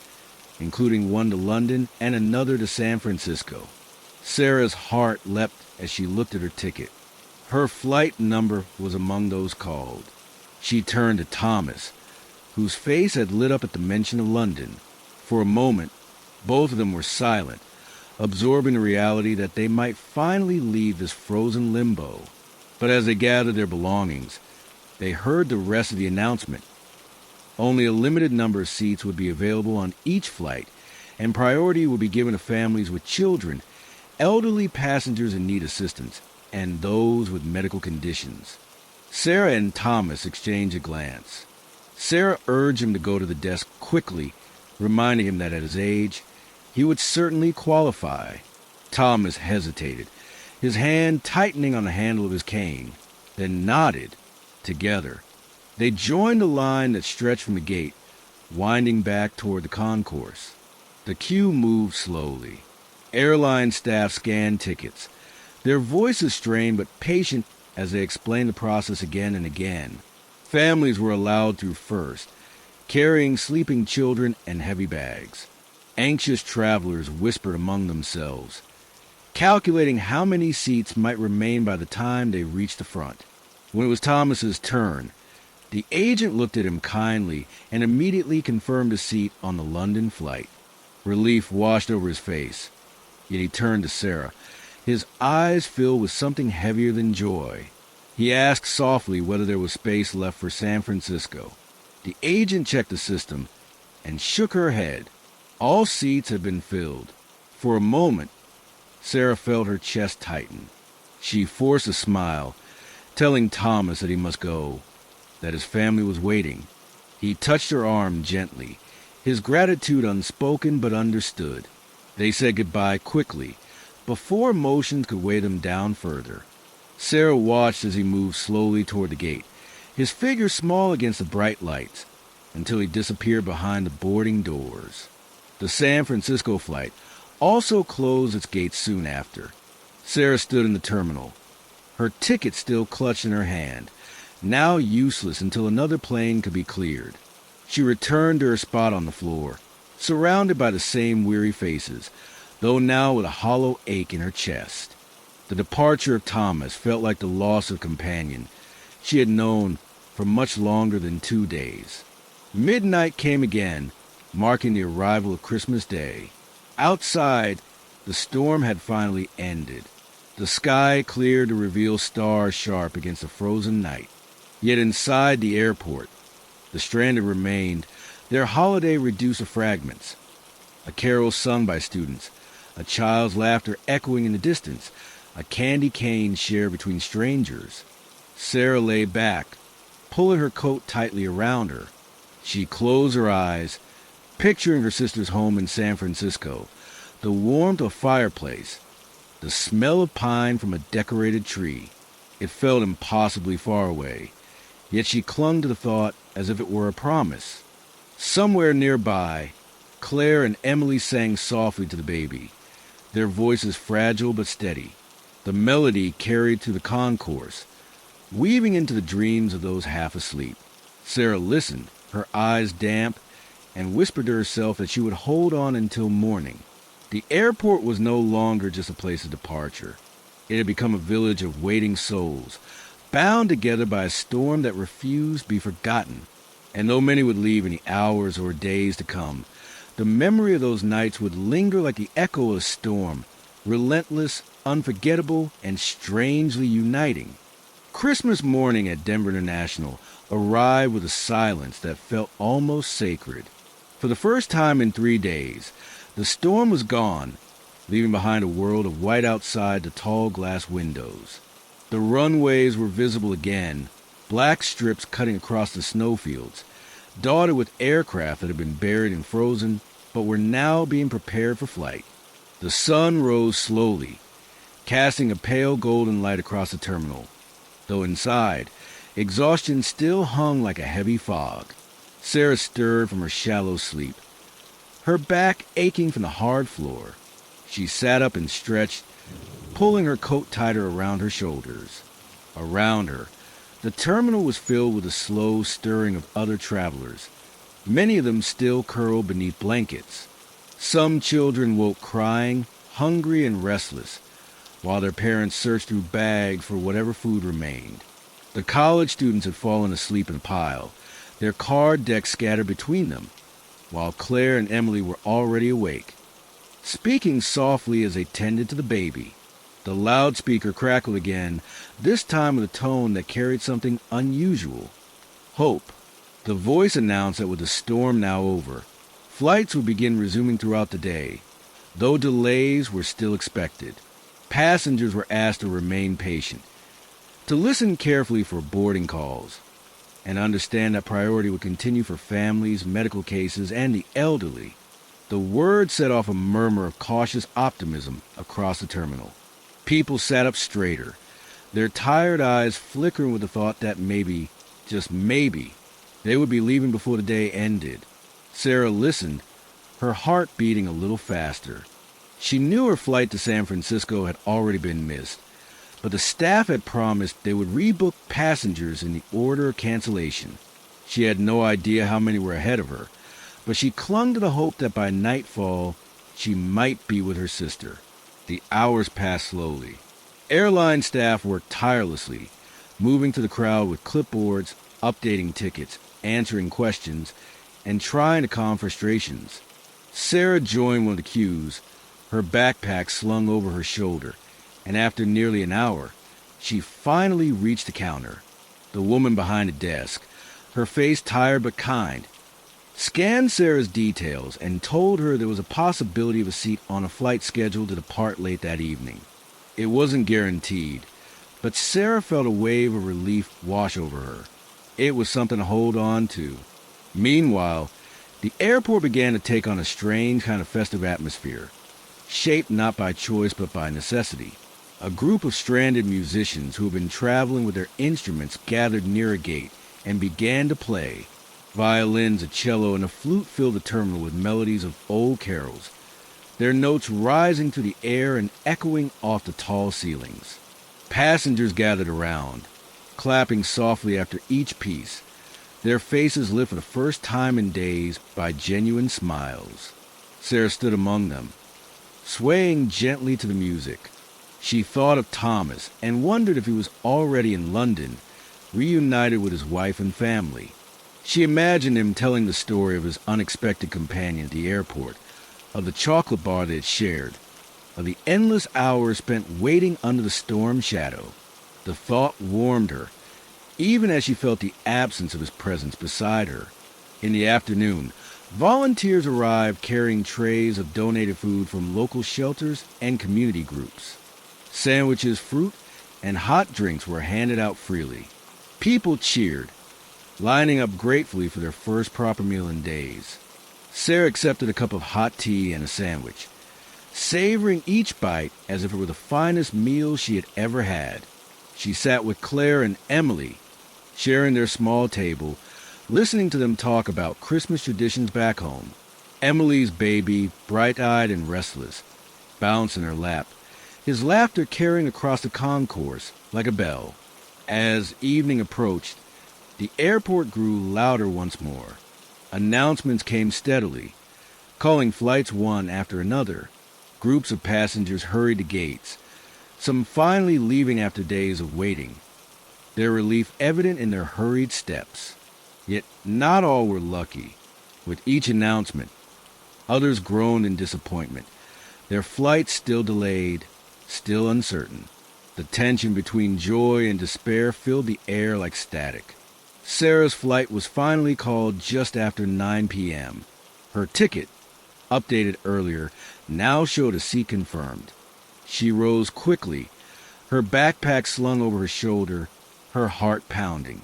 including one to London and another to San Francisco. Sarah's heart leapt as she looked at her ticket. Her flight number was among those called. She turned to Thomas, whose face had lit up at the mention of London. For a moment, both of them were silent, absorbing the reality that they might finally leave this frozen limbo. But as they gathered their belongings, they heard the rest of the announcement. Only a limited number of seats would be available on each flight, and priority would be given to families with children, elderly passengers in need of assistance, and those with medical conditions. Sarah and Thomas exchanged a glance. Sarah urged him to go to the desk quickly, reminding him that at his age, he would certainly qualify. Thomas hesitated, his hand tightening on the handle of his cane, then nodded. Together, they joined the line that stretched from the gate, winding back toward the concourse. The queue moved slowly. Airline staff scanned tickets, their voices strained but patient as they explained the process again and again. Families were allowed through first, carrying sleeping children and heavy bags. Anxious travelers whispered among themselves, calculating how many seats might remain by the time they reached the front. When it was Thomas's turn, the agent looked at him kindly and immediately confirmed a seat on the London flight. Relief washed over his face, yet he turned to Sarah, his eyes filled with something heavier than joy. He asked softly whether there was space left for San Francisco. The agent checked the system and shook her head. All seats had been filled. For a moment, Sarah felt her chest tighten. She forced a smile, telling Thomas that he must go, that his family was waiting. He touched her arm gently, his gratitude unspoken but understood. They said goodbye quickly, before emotions could weigh them down further. Sarah watched as he moved slowly toward the gate, his figure small against the bright lights, until he disappeared behind the boarding doors. The San Francisco flight also closed its gates soon after. Sarah stood in the terminal, her ticket still clutched in her hand, now useless until another plane could be cleared. She returned to her spot on the floor, surrounded by the same weary faces, though now with a hollow ache in her chest. The departure of Thomas felt like the loss of a companion she had known for much longer than 2 days. Midnight came again, marking the arrival of Christmas Day. Outside, the storm had finally ended. The sky cleared to reveal stars sharp against the frozen night. Yet inside the airport, the stranded remained, their holiday reduced to fragments. A carol sung by students, a child's laughter echoing in the distance, a candy cane shared between strangers. Sarah lay back, pulling her coat tightly around her. She closed her eyes, picturing her sister's home in San Francisco, the warmth of a fireplace, the smell of pine from a decorated tree. It felt impossibly far away, yet she clung to the thought as if it were a promise. Somewhere nearby, Claire and Emily sang softly to the baby, their voices fragile but steady. The melody carried through the concourse, weaving into the dreams of those half asleep. Sarah listened, her eyes damp, and whispered to herself that she would hold on until morning. The airport was no longer just a place of departure. It had become a village of waiting souls, bound together by a storm that refused to be forgotten. And though many would leave in the hours or days to come, the memory of those nights would linger like the echo of a storm, relentless, unforgettable, and strangely uniting. Christmas morning at Denver International arrived with a silence that felt almost sacred. For the first time in 3 days, the storm was gone, leaving behind a world of white outside the tall glass windows. The runways were visible again, black strips cutting across the snowfields, dotted with aircraft that had been buried and frozen, but were now being prepared for flight. The sun rose slowly, casting a pale golden light across the terminal, though inside, exhaustion still hung like a heavy fog. Sarah stirred from her shallow sleep, her back aching from the hard floor. She sat up and stretched, pulling her coat tighter around her shoulders. Around her, the terminal was filled with a slow stirring of other travelers, many of them still curled beneath blankets. Some children woke crying, hungry and restless, while their parents searched through bags for whatever food remained. The college students had fallen asleep in a pile, their card decks scattered between them, while Claire and Emily were already awake, speaking softly as they tended to the baby. The loudspeaker crackled again, this time with a tone that carried something unusual. Hope. The voice announced that with the storm now over, flights would begin resuming throughout the day, though delays were still expected. Passengers were asked to remain patient, to listen carefully for boarding calls, and understand that priority would continue for families, medical cases, and the elderly. The word set off a murmur of cautious optimism across the terminal. People sat up straighter, their tired eyes flickering with the thought that maybe, just maybe, they would be leaving before the day ended. Sarah listened, her heart beating a little faster. She knew her flight to San Francisco had already been missed, but the staff had promised they would rebook passengers in the order of cancellation. She had no idea how many were ahead of her, but she clung to the hope that by nightfall she might be with her sister. The hours passed slowly. Airline staff worked tirelessly, moving to the crowd with clipboards, updating tickets, answering questions, and trying to calm frustrations. Sarah joined one of the queues, her backpack slung over her shoulder, and after nearly an hour, she finally reached the counter. The woman behind the desk, her face tired but kind, scanned Sarah's details and told her there was a possibility of a seat on a flight scheduled to depart late that evening. It wasn't guaranteed, but Sarah felt a wave of relief wash over her. It was something to hold on to. Meanwhile, the airport began to take on a strange kind of festive atmosphere, shaped not by choice but by necessity. A group of stranded musicians who had been traveling with their instruments gathered near a gate and began to play. Violins, a cello, and a flute filled the terminal with melodies of old carols, their notes rising through the air and echoing off the tall ceilings. Passengers gathered around, clapping softly after each piece, their faces lit for the first time in days by genuine smiles. Sarah stood among them, swaying gently to the music. She thought of Thomas and wondered if he was already in London, reunited with his wife and family. She imagined him telling the story of his unexpected companion at the airport, of the chocolate bar they had shared, of the endless hours spent waiting under the storm shadow. The thought warmed her, even as she felt the absence of his presence beside her. In the afternoon, volunteers arrived carrying trays of donated food from local shelters and community groups. Sandwiches, fruit, and hot drinks were handed out freely. People cheered, lining up gratefully for their first proper meal in days. Sarah accepted a cup of hot tea and a sandwich, savoring each bite as if it were the finest meal she had ever had. She sat with Claire and Emily, sharing their small table, listening to them talk about Christmas traditions back home. Emily's baby, bright-eyed and restless, bounced in her lap, his laughter carrying across the concourse like a bell. As evening approached, the airport grew louder once more. Announcements came steadily, calling flights one after another. Groups of passengers hurried to gates, some finally leaving after days of waiting, their relief evident in their hurried steps. Yet not all were lucky. With each announcement, others groaned in disappointment. Their flight still delayed, still uncertain. The tension between joy and despair filled the air like static. Sarah's flight was finally called just after 9 p.m. Her ticket, updated earlier, now showed a seat confirmed. She rose quickly, her backpack slung over her shoulder, her heart pounding.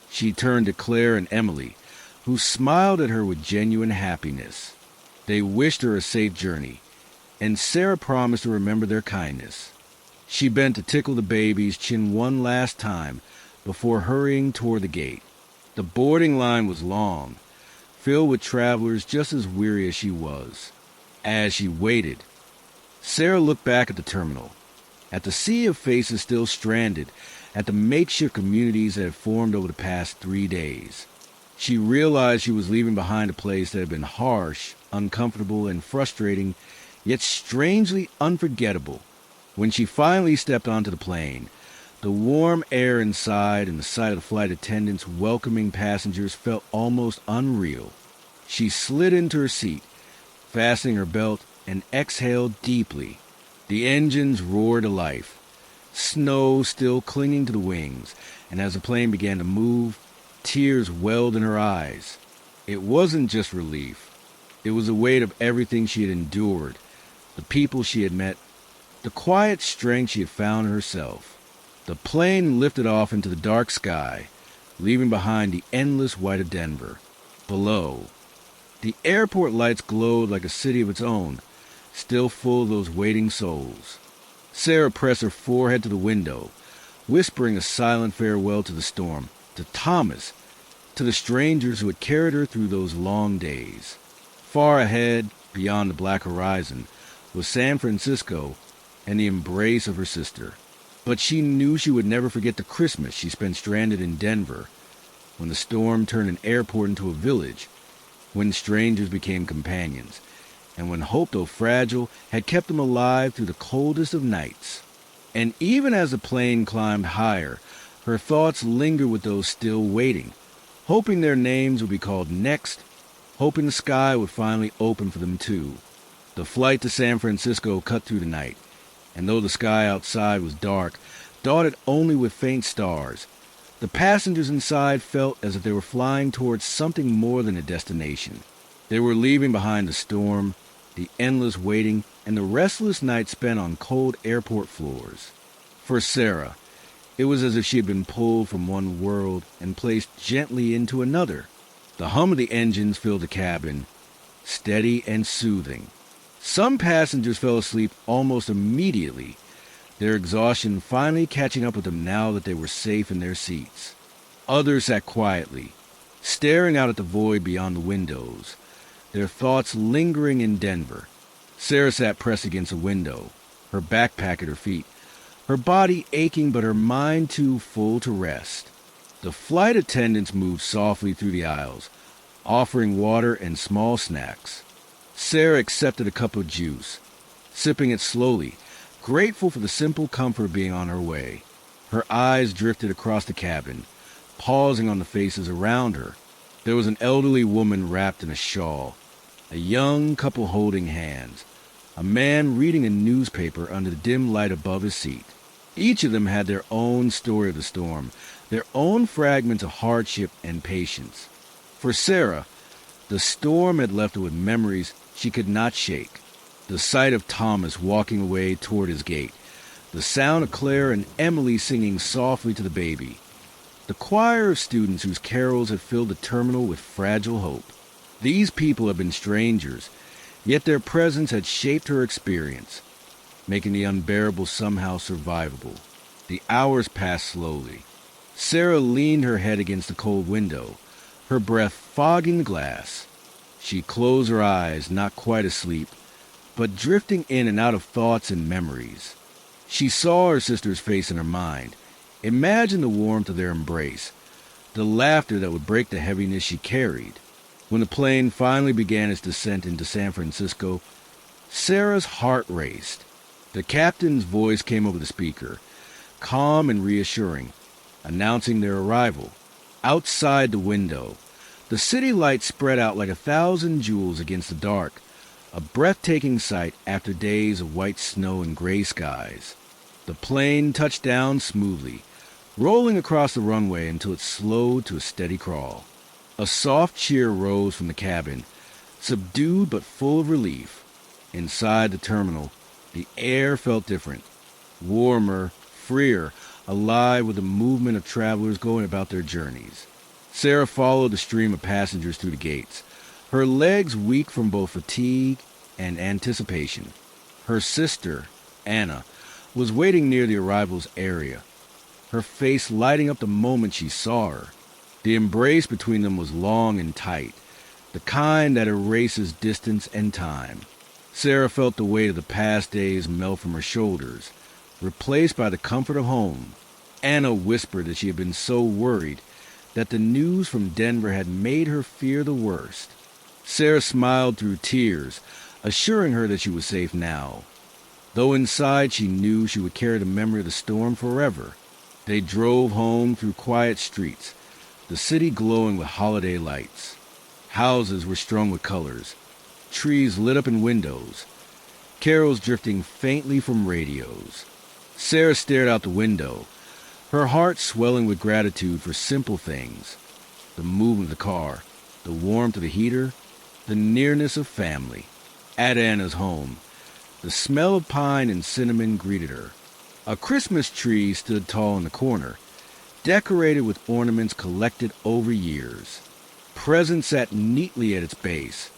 She turned to Claire and Emily, who smiled at her with genuine happiness. They wished her a safe journey, and Sarah promised to remember their kindness. She bent to tickle the baby's chin one last time before hurrying toward the gate. The boarding line was long, filled with travelers just as weary as she was. As she waited, Sarah looked back at the terminal, at the sea of faces still stranded, at the makeshift communities that had formed over the past 3 days. She realized she was leaving behind a place that had been harsh, uncomfortable, and frustrating, yet strangely unforgettable. When she finally stepped onto the plane, the warm air inside and the sight of the flight attendants welcoming passengers felt almost unreal. She slid into her seat, fastening her belt, and exhaled deeply. The engines roared to life, snow still clinging to the wings, and as the plane began to move, tears welled in her eyes. It wasn't just relief. It was the weight of everything she had endured, the people she had met, the quiet strength she had found in herself. The plane lifted off into the dark sky, leaving behind the endless white of Denver. Below, the airport lights glowed like a city of its own, still full of those waiting souls. Sarah pressed her forehead to the window, whispering a silent farewell to the storm, to Thomas, to the strangers who had carried her through those long days. Far ahead, beyond the black horizon, was San Francisco and the embrace of her sister. But she knew she would never forget the Christmas she spent stranded in Denver, when the storm turned an airport into a village, when strangers became companions, and when hope, though fragile, had kept them alive through the coldest of nights. And even as the plane climbed higher, her thoughts lingered with those still waiting, hoping their names would be called next, hoping the sky would finally open for them too. The flight to San Francisco cut through the night, and though the sky outside was dark, dotted only with faint stars, the passengers inside felt as if they were flying towards something more than a destination. They were leaving behind the storm, the endless waiting, and the restless nights spent on cold airport floors. For Sarah, it was as if she had been pulled from one world and placed gently into another. The hum of the engines filled the cabin, steady and soothing. Some passengers fell asleep almost immediately, their exhaustion finally catching up with them now that they were safe in their seats. Others sat quietly, staring out at the void beyond the windows, their thoughts lingering in Denver. Sarah sat pressed against a window, her backpack at her feet, her body aching but her mind too full to rest. The flight attendants moved softly through the aisles, offering water and small snacks. Sarah accepted a cup of juice, sipping it slowly, grateful for the simple comfort of being on her way. Her eyes drifted across the cabin, pausing on the faces around her. There was an elderly woman wrapped in a shawl, a young couple holding hands, a man reading a newspaper under the dim light above his seat. Each of them had their own story of the storm, their own fragments of hardship and patience. For Sarah, the storm had left her with memories she could not shake. The sight of Thomas walking away toward his gate, the sound of Claire and Emily singing softly to the baby, the choir of students whose carols had filled the terminal with fragile hope. These people had been strangers, yet their presence had shaped her experience, making the unbearable somehow survivable. The hours passed slowly. Sarah leaned her head against the cold window, her breath fogging the glass. She closed her eyes, not quite asleep, but drifting in and out of thoughts and memories. She saw her sister's face in her mind, imagined the warmth of their embrace, the laughter that would break the heaviness she carried. When the plane finally began its descent into San Francisco, Sarah's heart raced. The captain's voice came over the speaker, calm and reassuring, announcing their arrival. Outside the window, The city lights spread out like 1,000 jewels against the dark, a breathtaking sight after days of white snow and gray skies. The plane touched down smoothly, rolling across the runway until it slowed to a steady crawl. A soft cheer rose from the cabin, subdued but full of relief. Inside the terminal, the air felt different, warmer, freer, alive with the movement of travelers going about their journeys. Sarah followed the stream of passengers through the gates, her legs weak from both fatigue and anticipation. Her sister, Anna, was waiting near the arrivals area, her face lighting up the moment she saw her. The embrace between them was long and tight, the kind that erases distance and time. Sarah felt the weight of the past days melt from her shoulders, replaced by the comfort of home. Anna whispered that she had been so worried that the news from Denver had made her fear the worst. Sarah smiled through tears, assuring her that she was safe now, though inside she knew she would carry the memory of the storm forever. They drove home through quiet streets, the city glowing with holiday lights. Houses were strung with colors, trees lit up in windows, carols drifting faintly from radios. Sarah stared out the window, her heart swelling with gratitude for simple things: the movement of the car, the warmth of the heater, the nearness of family. At Anna's home, the smell of pine and cinnamon greeted her. A Christmas tree stood tall in the corner, decorated with ornaments collected over years. Presents sat neatly at its base,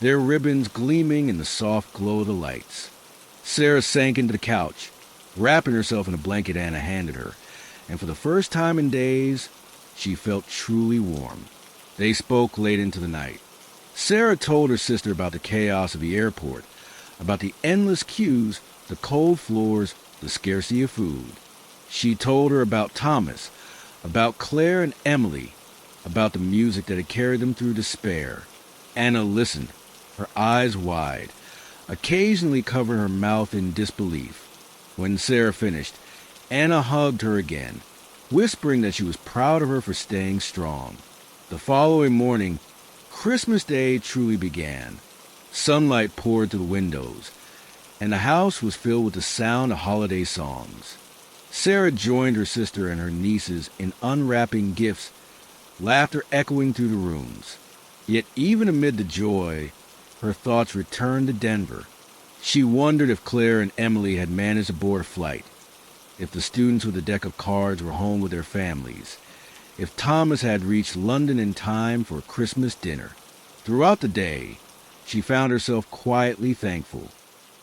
their ribbons gleaming in the soft glow of the lights. Sarah sank into the couch, wrapping herself in a blanket Anna handed her, and for the first time in days, she felt truly warm. They spoke late into the night. Sarah told her sister about the chaos of the airport, about the endless queues, the cold floors, the scarcity of food. She told her about Thomas, about Claire and Emily, about the music that had carried them through despair. Anna listened, her eyes wide, occasionally covering her mouth in disbelief. When Sarah finished, Anna hugged her again, whispering that she was proud of her for staying strong. The following morning, Christmas Day truly began. Sunlight poured through the windows, and the house was filled with the sound of holiday songs. Sarah joined her sister and her nieces in unwrapping gifts, laughter echoing through the rooms. Yet even amid the joy, her thoughts returned to Denver. She wondered if Claire and Emily had managed to board a flight, if the students with a deck of cards were home with their families, if Thomas had reached London in time for Christmas dinner. Throughout the day, she found herself quietly thankful.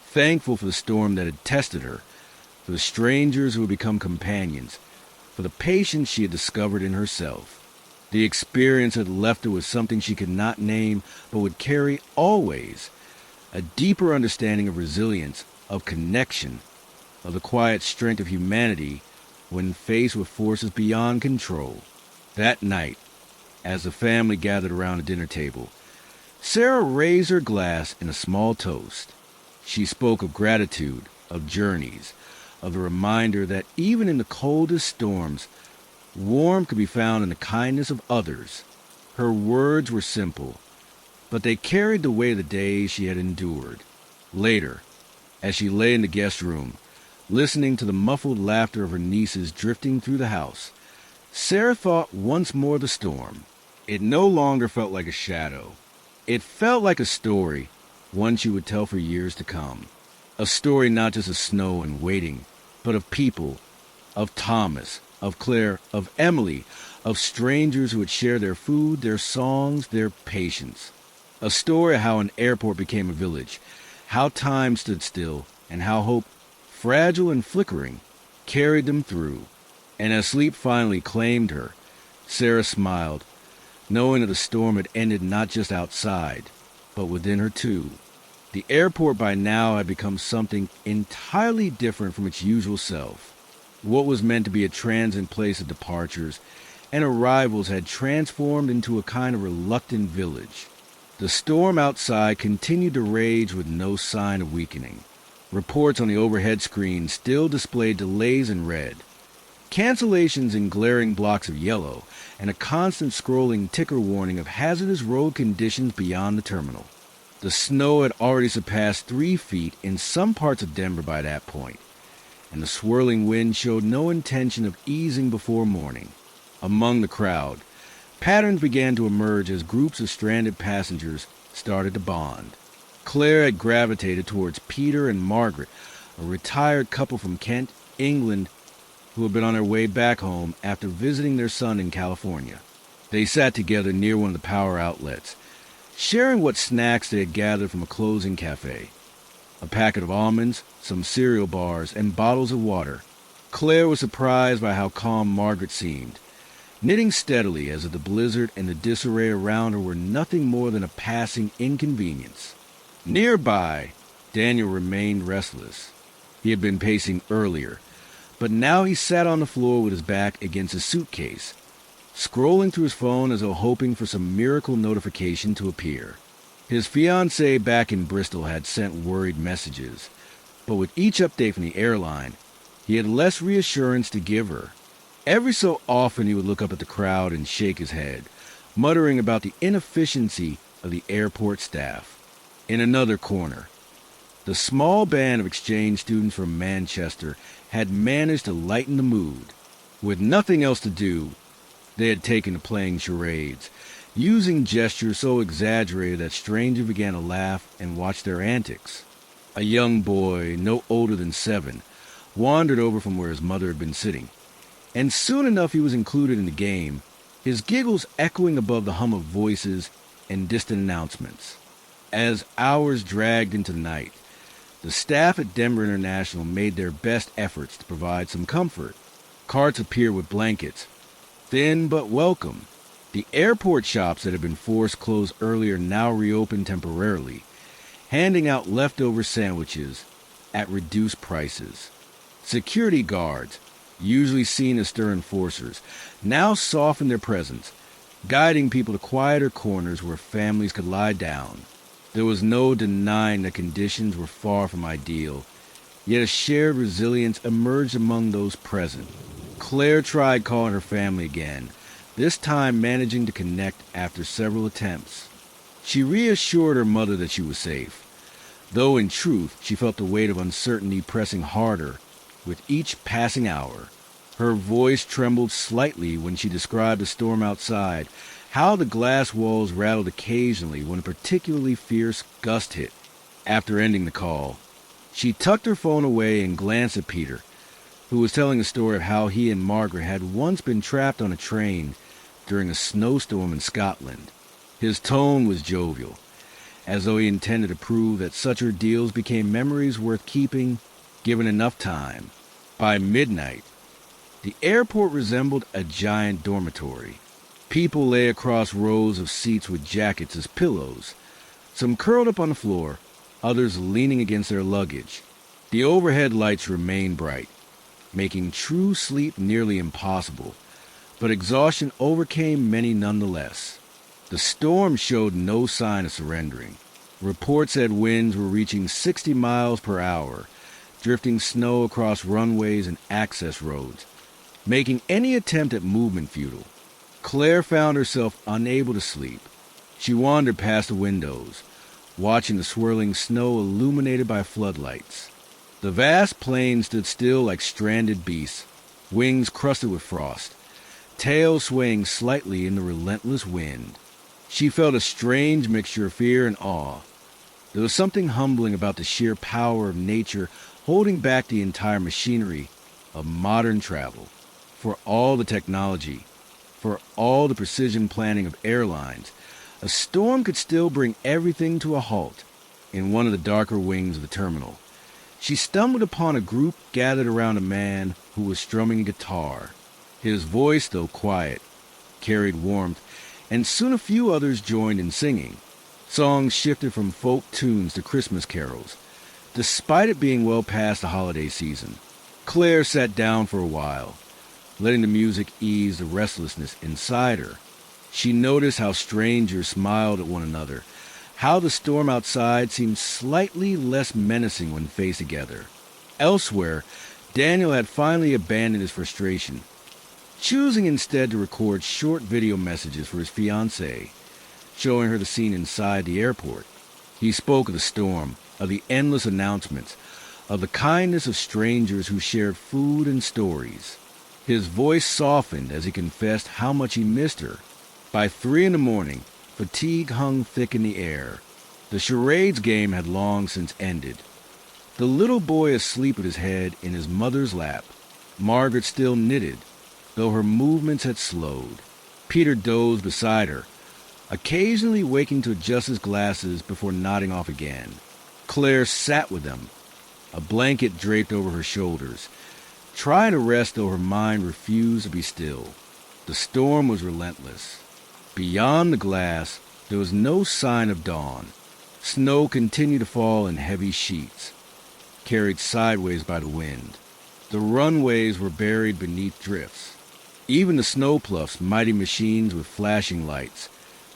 Thankful for the storm that had tested her, for the strangers who had become companions, for the patience she had discovered in herself. The experience had left her with something she could not name, but would carry always: a deeper understanding of resilience, of connection, of the quiet strength of humanity when faced with forces beyond control. That night, as the family gathered around the dinner table, Sarah raised her glass in a small toast. She spoke of gratitude, of journeys, of the reminder that even in the coldest storms, warmth could be found in the kindness of others. Her words were simple, but they carried the weight of the days she had endured. Later, as she lay in the guest room, listening to the muffled laughter of her nieces drifting through the house, Sarah thought once more of the storm. It no longer felt like a shadow. It felt like a story, one she would tell for years to come. A story not just of snow and waiting, but of people, of Thomas, of Claire, of Emily, of strangers who would share their food, their songs, their patience. A story of how an airport became a village, how time stood still, and how hope, fragile and flickering, carried them through. And as sleep finally claimed her, Sarah smiled, knowing that the storm had ended not just outside, but within her too. The airport by now had become something entirely different from its usual self. What was meant to be a transient place of departures and arrivals had transformed into a kind of reluctant village. The storm outside continued to rage with no sign of weakening. Reports on the overhead screen still displayed delays in red. cancellations in glaring blocks of yellow, and a constant scrolling ticker warning of hazardous road conditions beyond the terminal. The snow had already surpassed 3 feet in some parts of Denver by that point, and the swirling wind showed no intention of easing before morning. Among the crowd, patterns began to emerge as groups of stranded passengers started to bond. Claire had gravitated towards Peter and Margaret, a retired couple from Kent, England, who had been on their way back home after visiting their son in California. They sat together near one of the power outlets, sharing what snacks they had gathered from a closing cafe. A packet of almonds, some cereal bars, and bottles of water. Claire was surprised by how calm Margaret seemed, knitting steadily as if the blizzard and the disarray around her were nothing more than a passing inconvenience. Nearby, Daniel remained restless. He had been pacing earlier, but now he sat on the floor with his back against his suitcase, scrolling through his phone as though hoping for some miracle notification to appear. His fiancée back in Bristol had sent worried messages, but with each update from the airline, he had less reassurance to give her. Every so often he would look up at the crowd and shake his head, muttering about the inefficiency of the airport staff. In another corner, the small band of exchange students from Manchester had managed to lighten the mood. With nothing else to do, they had taken to playing charades, using gestures so exaggerated that strangers began to laugh and watch their antics. A young boy, no older than 7, wandered over from where his mother had been sitting, and soon enough he was included in the game, his giggles echoing above the hum of voices and distant announcements. As hours dragged into the night, the staff at Denver International made their best efforts to provide some comfort. Carts appeared with blankets, thin but welcome. The airport shops that had been forced closed earlier now reopened temporarily, handing out leftover sandwiches at reduced prices. Security guards, usually seen as stern enforcers, now softened their presence, guiding people to quieter corners where families could lie down. There was no denying that conditions were far from ideal, yet a shared resilience emerged among those present. Claire tried calling her family again, this time managing to connect after several attempts. She reassured her mother that she was safe, though in truth she felt the weight of uncertainty pressing harder with each passing hour. Her voice trembled slightly when she described the storm outside, how the glass walls rattled occasionally when a particularly fierce gust hit. After ending the call, she tucked her phone away and glanced at Peter, who was telling a story of how he and Margaret had once been trapped on a train during a snowstorm in Scotland. His tone was jovial, as though he intended to prove that such ordeals became memories worth keeping, given enough time. By midnight, the airport resembled a giant dormitory. People lay across rows of seats with jackets as pillows, some curled up on the floor, others leaning against their luggage. The overhead lights remained bright, making true sleep nearly impossible, but exhaustion overcame many nonetheless. The storm showed no sign of surrendering. Reports said winds were reaching 60 miles per hour, drifting snow across runways and access roads, making any attempt at movement futile. Claire found herself unable to sleep. She wandered past the windows, watching the swirling snow illuminated by floodlights. The vast plain stood still like stranded beasts, wings crusted with frost, tails swaying slightly in the relentless wind. She felt a strange mixture of fear and awe. There was something humbling about the sheer power of nature holding back the entire machinery of modern travel. For all the technology, for all the precision planning of airlines, a storm could still bring everything to a halt. In one of the darker wings of the terminal, she stumbled upon a group gathered around a man who was strumming a guitar. His voice, though quiet, carried warmth, and soon a few others joined in singing. Songs shifted from folk tunes to Christmas carols, despite it being well past the holiday season. Claire sat down for a while, letting the music ease the restlessness inside her. She noticed how strangers smiled at one another, how the storm outside seemed slightly less menacing when faced together. Elsewhere, Daniel had finally abandoned his frustration, choosing instead to record short video messages for his fiancée, showing her the scene inside the airport. He spoke of the storm, of the endless announcements, of the kindness of strangers who shared food and stories. His voice softened as he confessed how much he missed her. By 3 a.m, fatigue hung thick in the air. The charades game had long since ended. The little boy asleep with his head in his mother's lap. Margaret still knitted, though her movements had slowed. Peter dozed beside her, occasionally waking to adjust his glasses before nodding off again. Claire sat with them, a blanket draped over her shoulders, trying to rest though her mind refused to be still. The storm was relentless. Beyond the glass, there was no sign of dawn. Snow continued to fall in heavy sheets, carried sideways by the wind. The runways were buried beneath drifts. Even the snowploughs, mighty machines with flashing lights,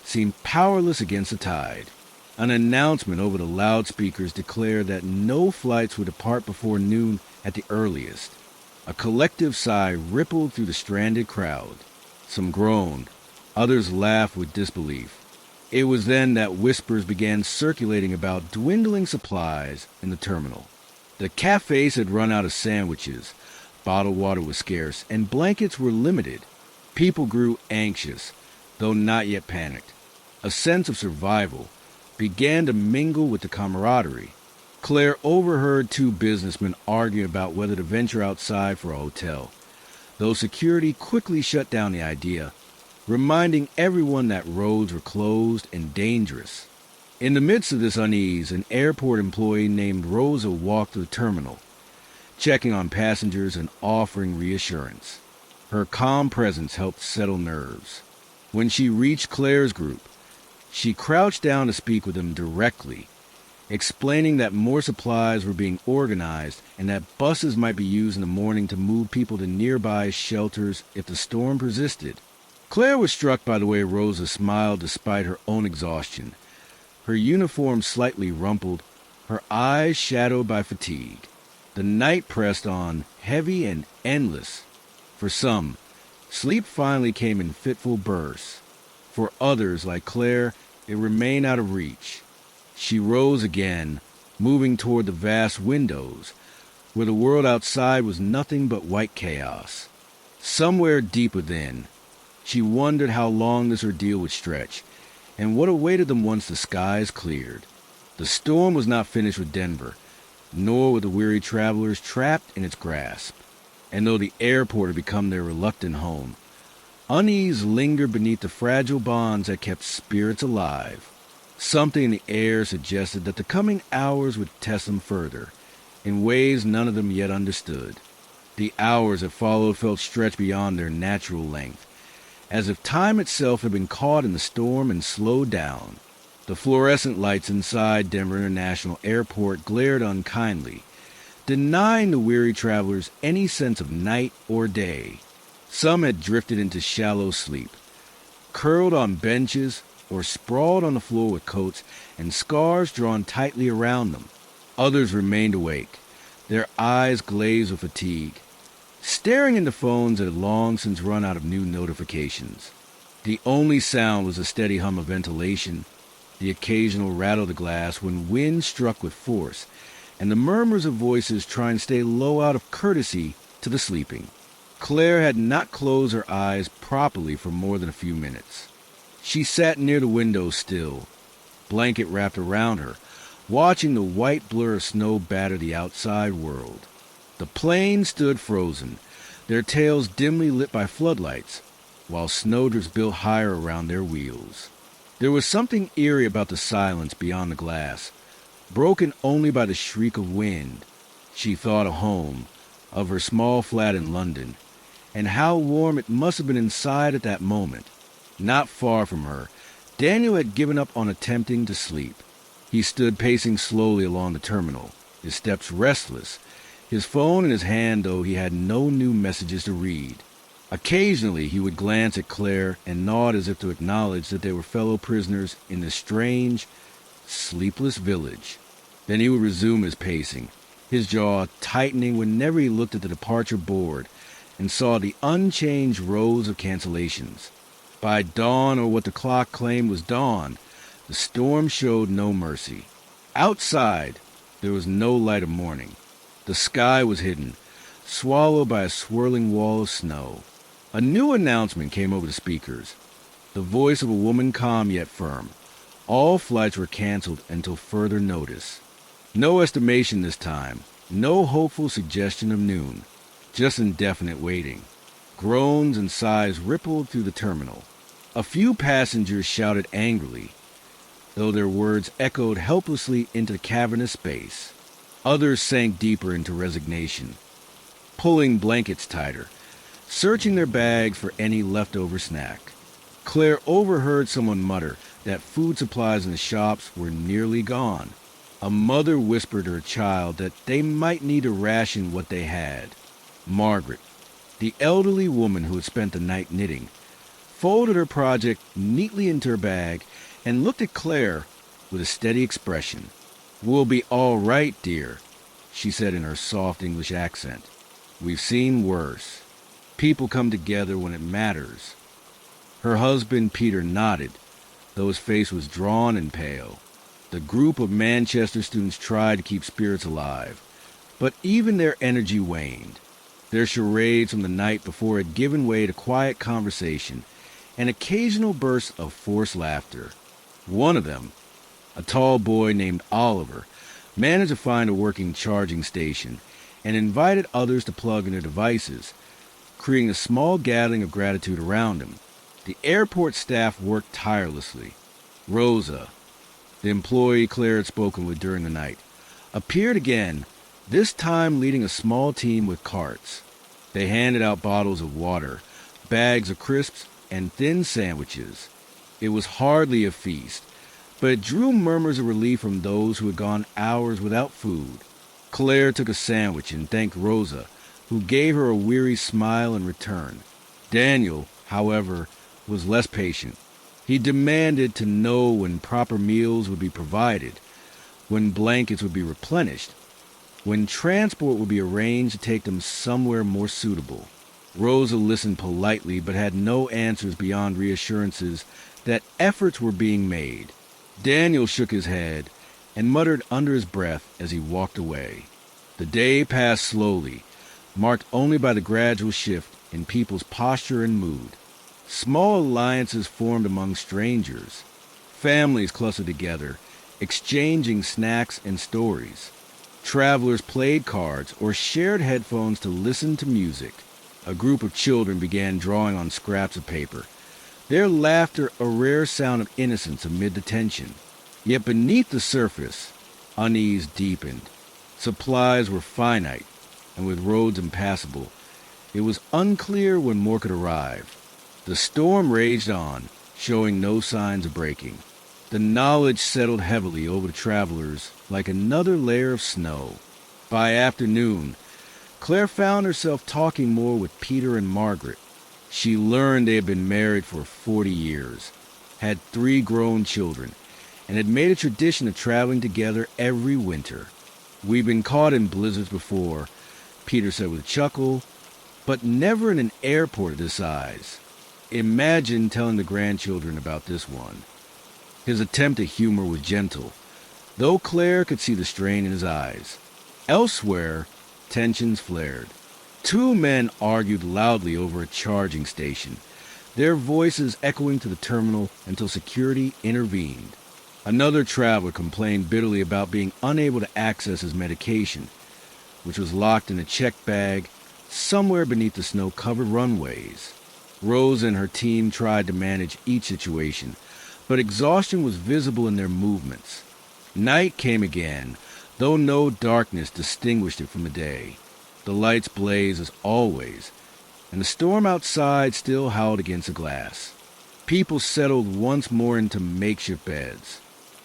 seemed powerless against the tide. An announcement over the loudspeakers declared that no flights would depart before noon at the earliest. A collective sigh rippled through the stranded crowd. Some groaned, others laughed with disbelief. It was then that whispers began circulating about dwindling supplies in the terminal. The cafes had run out of sandwiches, bottled water was scarce, and blankets were limited. People grew anxious, though not yet panicked. A sense of survival began to mingle with the camaraderie. Claire overheard 2 businessmen arguing about whether to venture outside for a hotel, though security quickly shut down the idea, reminding everyone that roads were closed and dangerous. In the midst of this unease, an airport employee named Rosa walked to the terminal, checking on passengers and offering reassurance. Her calm presence helped settle nerves. When she reached Claire's group, she crouched down to speak with them directly, explaining that more supplies were being organized and that buses might be used in the morning to move people to nearby shelters if the storm persisted. Claire was struck by the way Rosa smiled despite her own exhaustion, her uniform slightly rumpled, her eyes shadowed by fatigue. The night pressed on, heavy and endless. For some, sleep finally came in fitful bursts. For others, like Claire, it remained out of reach. She rose again, moving toward the vast windows, where the world outside was nothing but white chaos. Somewhere deep within, she wondered how long this ordeal would stretch, and what awaited them once the skies cleared. The storm was not finished with Denver, nor were the weary travelers trapped in its grasp. And though the airport had become their reluctant home, unease lingered beneath the fragile bonds that kept spirits alive. Something in the air suggested that the coming hours would test them further, in ways none of them yet understood. The hours that followed felt stretched beyond their natural length, as if time itself had been caught in the storm and slowed down. The fluorescent lights inside Denver International Airport glared unkindly, denying the weary travelers any sense of night or day. Some had drifted into shallow sleep, curled on benches or sprawled on the floor with coats and scarves drawn tightly around them. Others remained awake, their eyes glazed with fatigue, staring into phones that had long since run out of new notifications. The only sound was the steady hum of ventilation, the occasional rattle of the glass when wind struck with force, and the murmurs of voices trying to stay low out of courtesy to the sleeping. Claire had not closed her eyes properly for more than a few minutes. She sat near the window still, blanket wrapped around her, watching the white blur of snow batter the outside world. The planes stood frozen, their tails dimly lit by floodlights, while snowdrifts built higher around their wheels. There was something eerie about the silence beyond the glass, broken only by the shriek of wind. She thought of home, of her small flat in London, and how warm it must have been inside at that moment. Not far from her, Daniel had given up on attempting to sleep. He stood pacing slowly along the terminal, his steps restless, his phone in his hand though he had no new messages to read. Occasionally he would glance at Claire and nod as if to acknowledge that they were fellow prisoners in this strange, sleepless village. Then he would resume his pacing, his jaw tightening whenever he looked at the departure board and saw the unchanged rows of cancellations. By dawn, or what the clock claimed was dawn, the storm showed no mercy. Outside, there was no light of morning. The sky was hidden, swallowed by a swirling wall of snow. A new announcement came over the speakers, the voice of a woman calm yet firm. All flights were canceled until further notice. No estimation this time, no hopeful suggestion of noon, just indefinite waiting. Groans and sighs rippled through the terminal. A few passengers shouted angrily, though their words echoed helplessly into the cavernous space. Others sank deeper into resignation, pulling blankets tighter, searching their bags for any leftover snack. Claire overheard someone mutter that food supplies in the shops were nearly gone. A mother whispered to her child that they might need to ration what they had. Margaret, the elderly woman who had spent the night knitting, folded her project neatly into her bag and looked at Claire with a steady expression. "We'll be all right, dear," she said in her soft English accent. "We've seen worse. People come together when it matters." Her husband, Peter, nodded, though his face was drawn and pale. The group of Manchester students tried to keep spirits alive, but even their energy waned. Their charades from the night before had given way to quiet conversation and occasional bursts of forced laughter. One of them, a tall boy named Oliver, managed to find a working charging station and invited others to plug in their devices, creating a small gathering of gratitude around him. The airport staff worked tirelessly. Rosa, the employee Claire had spoken with during the night, appeared again, this time leading a small team with carts. They handed out bottles of water, bags of crisps, and thin sandwiches. It was hardly a feast, but it drew murmurs of relief from those who had gone hours without food. Claire took a sandwich and thanked Rosa, who gave her a weary smile in return. Daniel, however, was less patient. He demanded to know when proper meals would be provided, when blankets would be replenished, when transport would be arranged to take them somewhere more suitable. Rosa listened politely but had no answers beyond reassurances that efforts were being made. Daniel shook his head and muttered under his breath as he walked away. The day passed slowly, marked only by the gradual shift in people's posture and mood. Small alliances formed among strangers. Families clustered together, exchanging snacks and stories. Travelers played cards or shared headphones to listen to music. A group of children began drawing on scraps of paper, their laughter a rare sound of innocence amid the tension. Yet beneath the surface, unease deepened. Supplies were finite, and with roads impassable, it was unclear when more could arrive. The storm raged on, showing no signs of breaking. The knowledge settled heavily over the travelers like another layer of snow. By afternoon, Claire found herself talking more with Peter and Margaret. She learned they had been married for 40 years, had 3 grown children, and had made a tradition of traveling together every winter. "We've been caught in blizzards before," Peter said with a chuckle, "but never in an airport of this size. Imagine telling the grandchildren about this one." His attempt at humor was gentle, though Claire could see the strain in his eyes. Elsewhere, tensions flared. 2 men argued loudly over a charging station, their voices echoing to the terminal until security intervened. Another traveler complained bitterly about being unable to access his medication, which was locked in a checked bag somewhere beneath the snow-covered runways. Rose and her team tried to manage each situation, but exhaustion was visible in their movements. Night came again, though no darkness distinguished it from the day. The lights blazed as always, and the storm outside still howled against the glass. People settled once more into makeshift beds.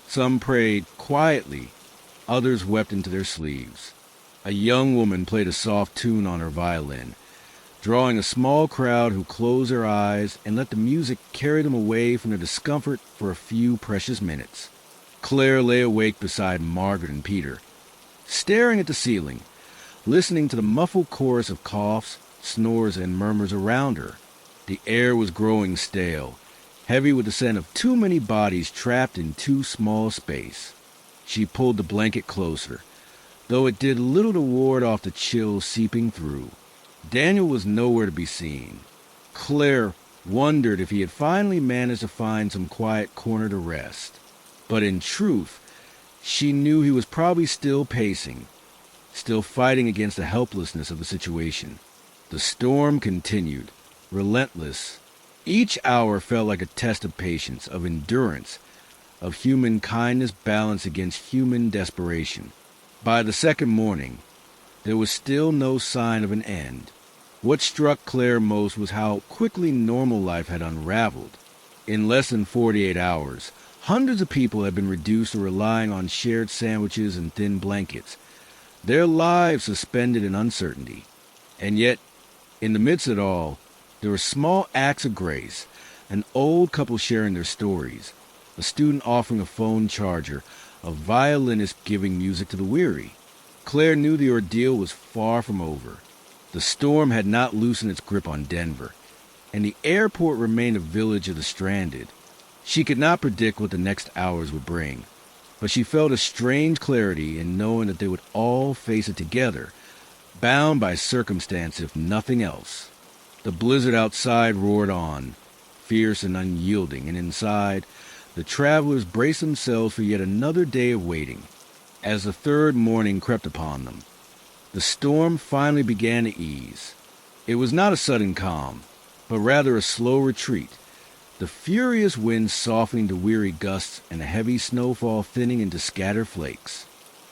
Some prayed quietly, others wept into their sleeves. A young woman played a soft tune on her violin, drawing a small crowd who closed their eyes and let the music carry them away from their discomfort for a few precious minutes. Claire lay awake beside Margaret and Peter, staring at the ceiling, listening to the muffled chorus of coughs, snores, and murmurs around her. The air was growing stale, heavy with the scent of too many bodies trapped in too small space. She pulled the blanket closer, though it did little to ward off the chills seeping through. Daniel was nowhere to be seen. Claire wondered if he had finally managed to find some quiet corner to rest. But in truth, she knew he was probably still pacing, still fighting against the helplessness of the situation. The storm continued, relentless. Each hour felt like a test of patience, of endurance, of human kindness balanced against human desperation. By the second morning, there was still no sign of an end. What struck Claire most was how quickly normal life had unraveled. In less than 48 hours, hundreds of people had been reduced to relying on shared sandwiches and thin blankets, their lives suspended in uncertainty. And yet, in the midst of it all, there were small acts of grace, an old couple sharing their stories, a student offering a phone charger, a violinist giving music to the weary. Claire knew the ordeal was far from over. The storm had not loosened its grip on Denver, and the airport remained a village of the stranded. She could not predict what the next hours would bring, but she felt a strange clarity in knowing that they would all face it together, bound by circumstance if nothing else. The blizzard outside roared on, fierce and unyielding, and inside, the travelers braced themselves for yet another day of waiting. As the third morning crept upon them, the storm finally began to ease. It was not a sudden calm, but rather a slow retreat, the furious wind softening to weary gusts and the heavy snowfall thinning into scattered flakes.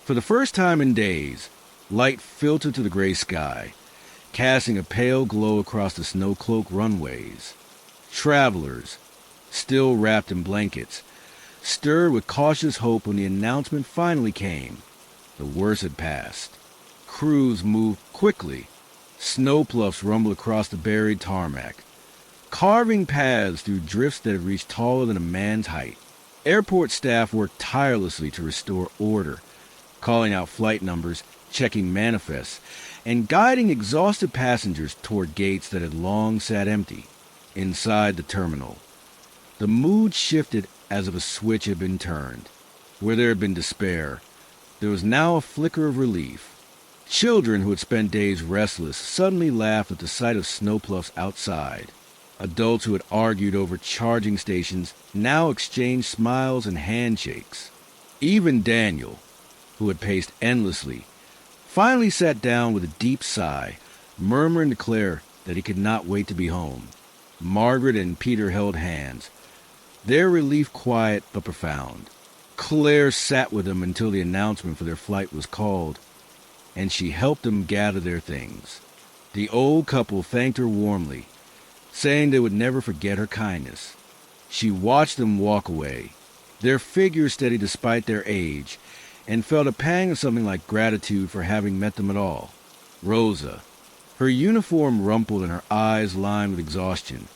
For the first time in days, light filtered to the gray sky, casting a pale glow across the snow-cloaked runways. Travelers, still wrapped in blankets, stirred with cautious hope when the announcement finally came. The worst had passed. Crews moved quickly. Snowploughs rumbled across the buried tarmac, carving paths through drifts that had reached taller than a man's height. Airport staff worked tirelessly to restore order, calling out flight numbers, checking manifests, and guiding exhausted passengers toward gates that had long sat empty. Inside the terminal, the mood shifted as if a switch had been turned. Where there had been despair, there was now a flicker of relief. Children who had spent days restless suddenly laughed at the sight of snowploughs outside. Adults who had argued over charging stations now exchanged smiles and handshakes. Even Daniel, who had paced endlessly, finally sat down with a deep sigh, murmuring to Claire that he could not wait to be home. Margaret and Peter held hands, their relief quiet but profound. Claire sat with them until the announcement for their flight was called, and she helped them gather their things. The old couple thanked her warmly, saying they would never forget her kindness. She watched them walk away, their figures steady despite their age, and felt a pang of something like gratitude for having met them at all. Rosa, her uniform rumpled and her eyes lined with exhaustion,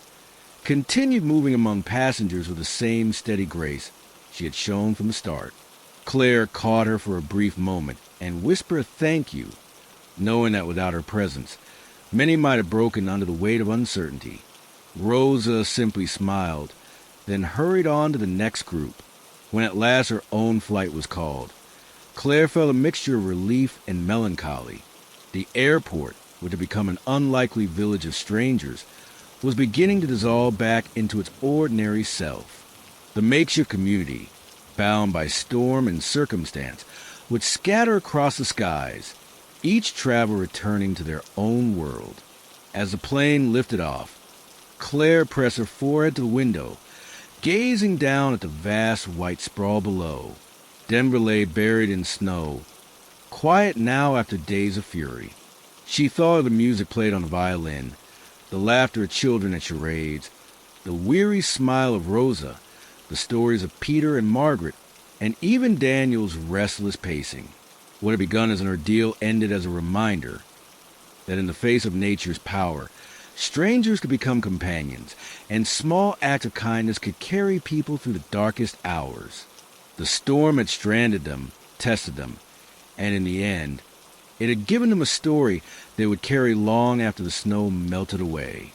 continued moving among passengers with the same steady grace she had shown from the start. Claire caught her for a brief moment and whispered a thank you, knowing that without her presence, many might have broken under the weight of uncertainty. Rosa simply smiled, then hurried on to the next group. When at last her own flight was called, Claire felt a mixture of relief and melancholy. The airport, which had become an unlikely village of strangers, was beginning to dissolve back into its ordinary self. The makeshift community, bound by storm and circumstance, would scatter across the skies, each traveler returning to their own world. As the plane lifted off, Claire pressed her forehead to the window, gazing down at the vast white sprawl below. Denver lay buried in snow, quiet now after days of fury. She thought of the music played on the violin, the laughter of children at charades, the weary smile of Rosa, the stories of Peter and Margaret, and even Daniel's restless pacing. What had begun as an ordeal ended as a reminder that in the face of nature's power, strangers could become companions, and small acts of kindness could carry people through the darkest hours. The storm had stranded them, tested them, And in the end, it had given him a story that would carry long after the snow melted away.